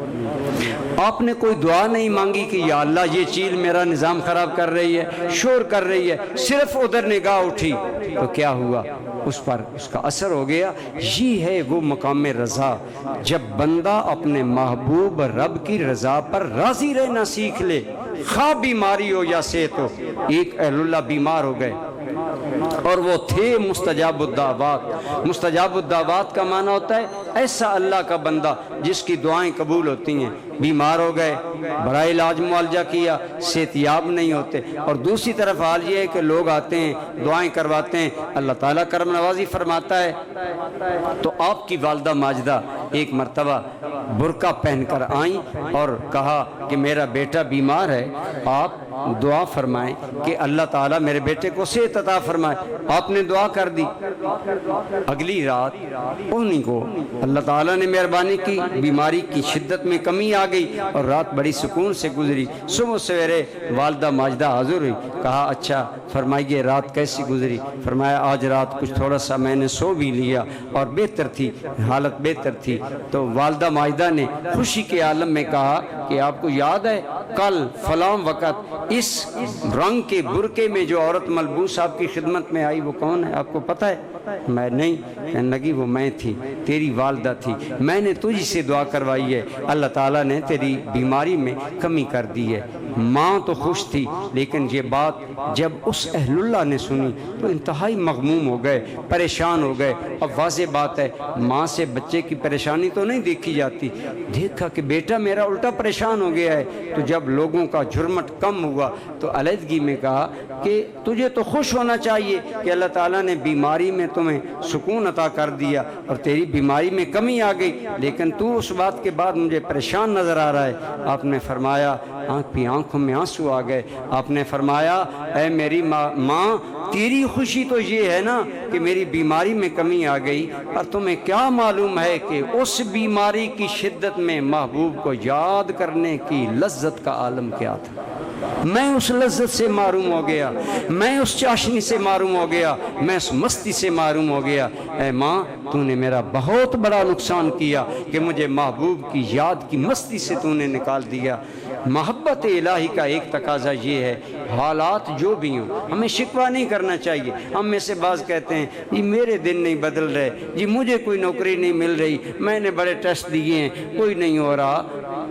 آپ نے کوئی دعا نہیں مانگی کہ یا اللہ یہ چیل میرا نظام خراب کر رہی ہے، شور کر رہی ہے، صرف ادھر نگاہ اٹھی تو کیا ہوا؟ اس پر اس کا اثر ہو گیا۔ یہ ہے وہ مقام رضا جب بندہ اپنے محبوب رب کی رضا پر راضی رہنا سیکھ لے، خواہ بیماری ہو یا صحت ہو۔ ایک اہل اللہ بیمار ہو گئے اور وہ تھے مستجاب الدعوات۔ مستجاب الدعوات کا معنی ہوتا ہے ایسا اللہ کا بندہ جس کی دعائیں قبول ہوتی ہیں۔ بیمار ہو گئے، بڑا علاج معالجہ کیا، صحت یاب نہیں ہوتے، اور دوسری طرف حال یہ ہے کہ لوگ آتے ہیں دعائیں کرواتے ہیں، اللہ تعالیٰ کرم نوازی فرماتا ہے۔ تو آپ کی والدہ ماجدہ ایک مرتبہ برقع پہن کر آئیں اور کہا کہ میرا بیٹا بیمار ہے، آپ دعا فرمائیں کہ اللہ تعالیٰ میرے بیٹے کو صحت عطا فرمائے۔ آپ نے دعا کر دی۔ اگلی رات انہیں کو اللہ تعالیٰ نے مہربانی کی، بیماری کی شدت میں کمی آ گئی اور رات بڑی سکون سے گزری۔ صبح سویرے والدہ ماجدہ حاضر ہوئی، کہا اچھا فرمائیے رات کیسی گزری؟ فرمایا آج رات کچھ تھوڑا سا میں نے سو بھی لیا اور بہتر تھی، حالت بہتر تھی۔ تو والدہ ماجدہ نے خوشی کے عالم میں کہا کہ آپ کو یاد ہے کل فلاں وقت اس رنگ کے برقعے میں جو عورت ملبوس آپ کی خدمت میں آئی وہ کون ہے؟ آپ کو پتہ ہے؟ میں نہیں، کہنے لگی وہ میں تھی، تیری والدہ تھی، میں نے تجھ سے دعا کروائی ہے، اللہ تعالیٰ نے تیری بیماری میں کمی کر دی ہے۔ ماں تو خوش تھی، لیکن یہ بات جب اس اہل اللہ نے سنی تو انتہائی مغموم ہو گئے، پریشان ہو گئے۔ اب واضح بات ہے ماں سے بچے کی پریشانی تو نہیں دیکھی جاتی، دیکھا کہ بیٹا میرا الٹا پریشان ہو گیا ہے۔ تو جب لوگوں کا جھرمٹ کم ہوا تو علیحدگی میں کہا کہ تجھے تو خوش ہونا چاہیے کہ اللہ تعالیٰ نے بیماری میں تمہیں سکون عطا کر دیا اور تیری بیماری میں کمی آ گئی، لیکن تو اس بات کے بعد مجھے پریشان نظر آ رہا ہے۔ آپ نے فرمایا، آنکھوں میں آنسو آ گئے، آپ نے فرمایا اے میری ماں تیری خوشی تو یہ ہے نا کہ میری بیماری میں کمی آ گئی، اور تمہیں کیا معلوم ہے کہ اس بیماری کی شدت میں محبوب کو یاد کرنے کی لذت کا عالم کیا تھا۔ میں اس لذت سے معروم ہو گیا، میں اس چاشنی سے معروم ہو گیا، میں اس مستی سے معروم ہو گیا۔ اے ماں تو نے میرا بہت بڑا نقصان کیا کہ مجھے محبوب کی یاد کی مستی سے تو نے نکال دیا۔ محبت الہی کا ایک تقاضا یہ ہے، حالات جو بھی ہوں ہمیں شکوہ نہیں کرنا چاہیے۔ ہم میں سے بعض کہتے ہیں جی میرے دن نہیں بدل رہے، جی مجھے کوئی نوکری نہیں مل رہی، میں نے بڑے ٹیسٹ دیے ہیں کوئی نہیں ہو رہا۔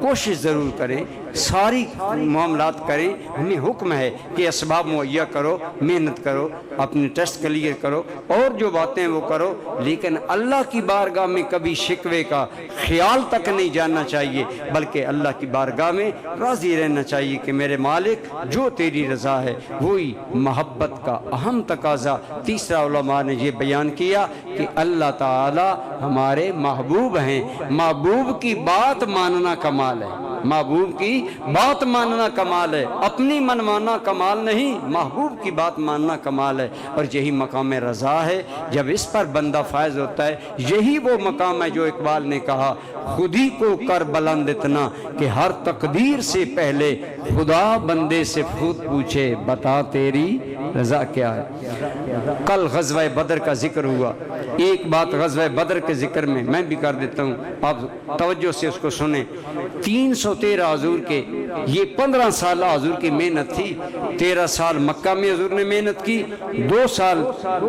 کوشش ضرور کریں، ساری معاملات کریں، ہمیں حکم ہے کہ اسباب مہیا کرو، محنت کرو، اپنے ٹیسٹ کلیئر کرو اور جو باتیں وہ کرو، لیکن اللہ کی بارگاہ میں کبھی شکوے کا خیال تک نہیں جاننا چاہیے، بلکہ اللہ کی بارگاہ میں راضی رہنا چاہیے کہ میرے مالک جو تیری رضا ہے وہی محبت کا اہم تقاضا۔ تیسرا علماء نے یہ بیان کیا کہ اللہ تعالی ہمارے محبوب ہیں، محبوب کی بات ماننا کمال ہے، محبوب کی بات ماننا کمال ہے، اپنی من ماننا کمال نہیں، محبوب کی بات ماننا کمال ہے، اور یہی مقام رضا ہے۔ جب اس پر بندہ فائز ہوتا ہے، یہی وہ مقام ہے جو اقبال نے کہا، خود ہی کو کر بلند اتنا کہ ہر تقدیر سے پہلے خدا بندے سے خود پوچھے بتا تیری رضا کیا ہے۔ کل غزوہ بدر کا ذکر ہوا، ایک بات غزوہ بدر کے ذکر میں بھی کر دیتا ہوں، آپ توجہ سے اس کو سنیں۔ 313 حضور کے، یہ 15 سال حضور کی محنت تھی، 13 سال مکہ میں حضور نے محنت کی، 2 سال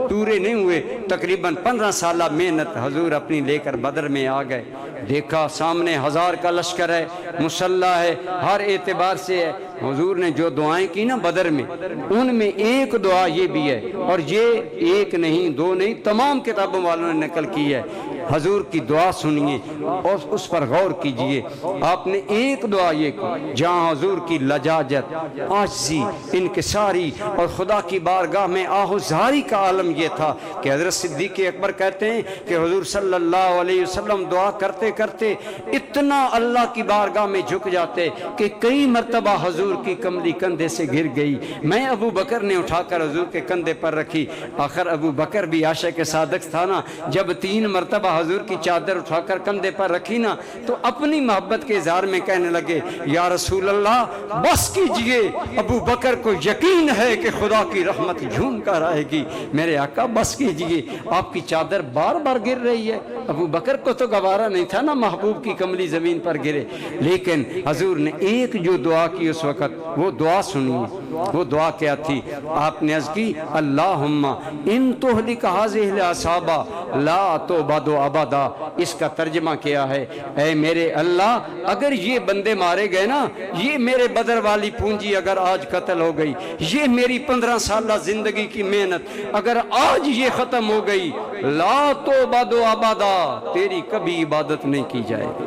پورے نہیں ہوئے، تقریباً 15 سالہ محنت حضور اپنی لے کر بدر میں آ گئے۔ دیکھا سامنے 1000 کا لشکر ہے، مسلح ہے، ہر اعتبار سے ہے۔ حضور نے جو دعائیں کی نا بدر میں، ان میں ایک دعا یہ بھی ہے، اور یہ ایک نہیں 2 نہیں، تمام کتابوں والوں نے نقل کی ہے۔ حضور کی دعا سنیے اور اس پر غور کیجئے۔ آپ نے ایک دعا یہ کی جہاں حضور کی لجاجت، عاجزی، انکساری اور خدا کی بارگاہ میں آہوزاری کا عالم یہ تھا کہ حضرت صدیق اکبر کہتے ہیں کہ حضور صلی اللہ علیہ وسلم دعا کرتے کرتے اتنا اللہ کی بارگاہ میں جھک جاتے کہ کئی مرتبہ حضور کی کملی کندھے سے گر گئی۔ میں ابو بکر نے اٹھا کر حضور کے کندھے پر رکھی، آخر ابو بکر بھی عاشق صادق تھا نا، جب 3 مرتبہ حضور کی چادر اٹھا کر کندھے پر رکھی نا تو اپنی محبت کے اظہار میں کہنے لگے یا رسول اللہ بس کیجئے، ابو بکر کو یقین ہے کہ خدا کی رحمت جھوم کر آئے گی، میرے آقا بس کیجئے، آپ کی چادر بار بار گر رہی ہے۔ ابو بکر کو تو گوارا نہیں تھا نا محبوب کی کملی زمین پر گرے، لیکن حضور نے ایک جو دعا کی اس وقت، وہ دعا سنیے۔ وہ دعا کیا تھی؟ آپ نے عرض کی اللہم ان تہلک ہذہ الاصحاب لا تعبد ابدا۔ اس کا ترجمہ کیا ہے؟ اے میرے اللہ اگر یہ بندے مارے گئے نا، یہ میرے بدر والی پونجی اگر آج قتل ہو گئی، یہ میری 15 سالہ زندگی کی محنت اگر آج یہ ختم ہو گئی، لا تعبد ابدا، تیری کبھی عبادت نہیں کی جائے گی۔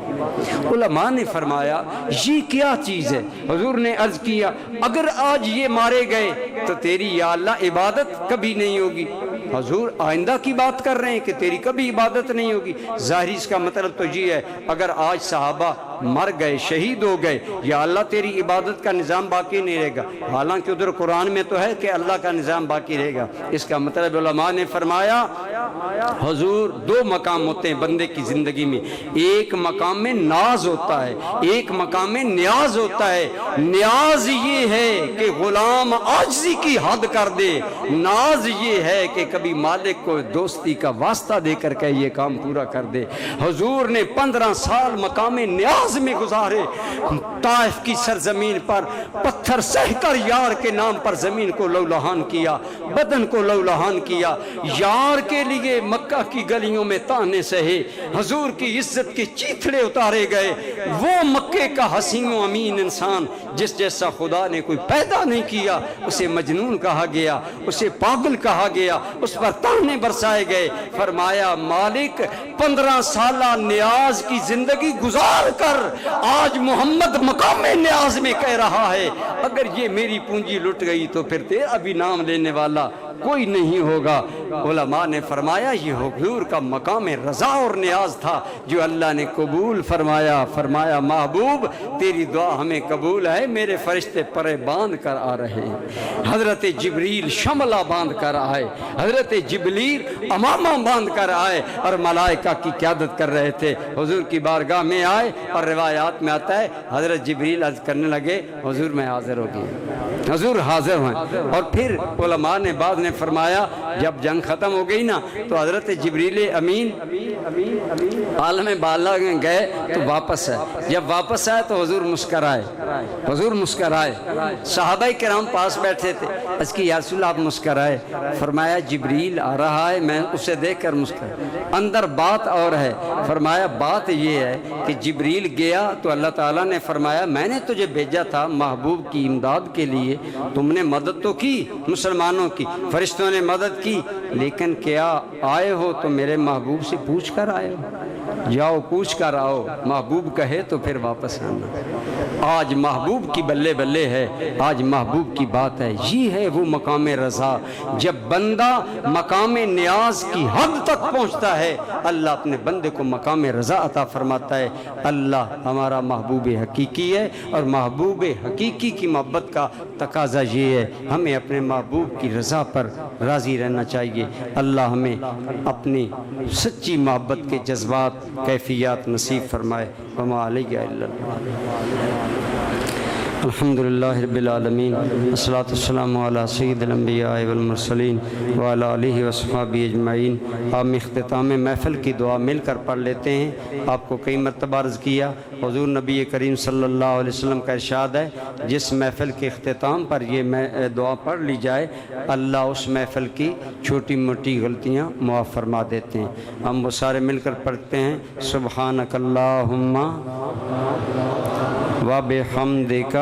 علماء نے فرمایا یہ کیا چیز ہے؟ حضور نے عرض کیا اگر آج یہ مارے گئے تو تیری یا اللہ عبادت کبھی نہیں ہوگی۔ حضور آئندہ کی بات کر رہے ہیں کہ تیری کبھی عبادت نہیں ہوگی۔ ظاہری اس کا مطلب تو یہ ہے اگر آج صحابہ مر گئے، شہید ہو گئے، یا اللہ تیری عبادت کا نظام باقی نہیں رہے گا، حالانکہ ادھر قرآن میں تو ہے کہ اللہ کا نظام باقی رہے گا۔ اس کا مطلب علماء نے فرمایا حضور 2 مقام ہوتے ہیں بندے کی زندگی میں، ایک مقام میں ناز ہوتا ہے، ایک مقام میں نیاز ہوتا ہے۔ نیاز یہ ہے کہ غلام عاجزی کی حد کر دے، ناز یہ ہے کہ کبھی مالک کو دوستی کا واسطہ دے کر کے یہ کام پورا کر دے۔ حضور نے 15 سال مقام نیاز میں گزارے، طائف کی سرزمین پر پتھر سہ کر یار کے نام پر زمین کو لولہان کیا، بدن کو لولہان کیا، یار کے لیے مکہ کی گلیوں میں تانے سہے، حضور کی عزت کے چیتھڑے اتارے گئے۔ وہ مکے کا حسین و امین انسان جس جیسا خدا نے کوئی پیدا نہیں کیا، اسے مجنون کہا گیا، اسے پاگل کہا گیا، اس پر تانے برسائے گئے۔ فرمایا مالک 15 سالہ نیاز کی زندگی گزار کر آج محمد مقام نیاز میں کہہ رہا ہے اگر یہ میری پونجی لٹ گئی تو پھر تیرا بھی نام لینے والا کوئی نہیں ہوگا۔ علماء نے فرمایا یہ حضور کا مقام رضا اور نیاز تھا جو اللہ نے قبول فرمایا۔ فرمایا محبوب تیری دعا ہمیں قبول ہے، میرے فرشتے پرے باندھ کر آ رہے ہیں۔ حضرت جبریل شملہ باندھ کر آئے، حضرت جبریل امامہ باندھ کر آئے اور ملائکہ کی قیادت کر رہے تھے۔ حضور کی بارگاہ میں آئے اور روایات میں آتا ہے حضرت جبریل عرض کرنے لگے حضور میں حاضر ہو گیا، حضور حاضر ہیں۔ اور پھر علماء نے بعد نے فرمایا جب جنگ ختم ہو گئی نا تو حضرت جبریل امین عالم بالا گئے تو واپس ہے، جب واپس آئے تو حضور مسکرائے، حضور مسکرائے۔ صحابہ کرام پاس بیٹھے تھے، اس کی یا رسول اللہ آپ مسکرائے۔ فرمایا جبریل آ رہا ہے، میں اسے دیکھ کر مسکرائے، اندر بات اور ہے۔ فرمایا بات یہ ہے کہ جبریل گیا تو اللہ تعالیٰ نے فرمایا میں نے تجھے بھیجا تھا محبوب کی امداد کے لیے، تم نے مدد تو کی، مسلمانوں کی، فرشتوں نے مدد کی، لیکن کیا آئے ہو تو میرے محبوب سے پوچھ کر آئے ہو؟ جاؤ پوچھ کر آؤ، محبوب کہے تو پھر واپس آنا۔ آج محبوب کی بلے بلے ہے، آج محبوب کی بات ہے۔ یہ ہے وہ مقام رضا، جب بندہ مقام نیاز کی حد تک پہنچتا ہے اللہ اپنے بندے کو مقام رضا عطا فرماتا ہے۔ اللہ ہمارا محبوب حقیقی ہے اور محبوب حقیقی کی محبت کا تقاضا یہ ہے ہمیں اپنے محبوب کی رضا پر راضی رہنا چاہیے۔ اللہ ہمیں اپنی سچی محبت کے جذبات کیفیات نصیب فرمائے۔ وما علیہ الا اللہ۔ الحمدللہ رب العالمین، والصلاة والسلام علی سید الانبیاء والمرسلین وعلی آلہ وصحبہ اجمعین۔ ہم اختتام محفل کی دعا مل کر پڑھ لیتے ہیں۔ آپ کو کئی مرتبہ عرض کیا حضور نبی کریم صلی اللہ علیہ وسلم کا ارشاد ہے جس محفل کے اختتام پر یہ دعا پڑھ لی جائے اللہ اس محفل کی چھوٹی موٹی غلطیاں معاف فرما دیتے ہیں۔ ہم وہ سارے مل کر پڑھتے ہیں سبحانک اللہم وبحمدک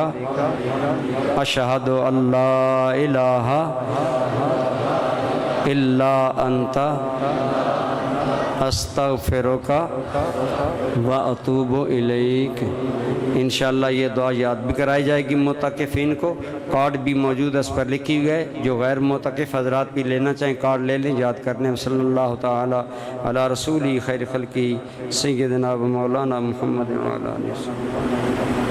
اشہد ان لا الہ الا انت استغفرک واتوب الیک۔ انشاءاللہ یہ دعا یاد بھی کرائی جائے گی معتکفین کو، کارڈ بھی موجود ہے اس پر لکھی ہوئی ہے، جو غیر معتکف حضرات بھی لینا چاہیں کارڈ لے لیں یاد کرنے۔ صلی اللہ تعالی علی رسول خیر خلقی سیدنا و مولانا محمد وعلی آلہ وسلم۔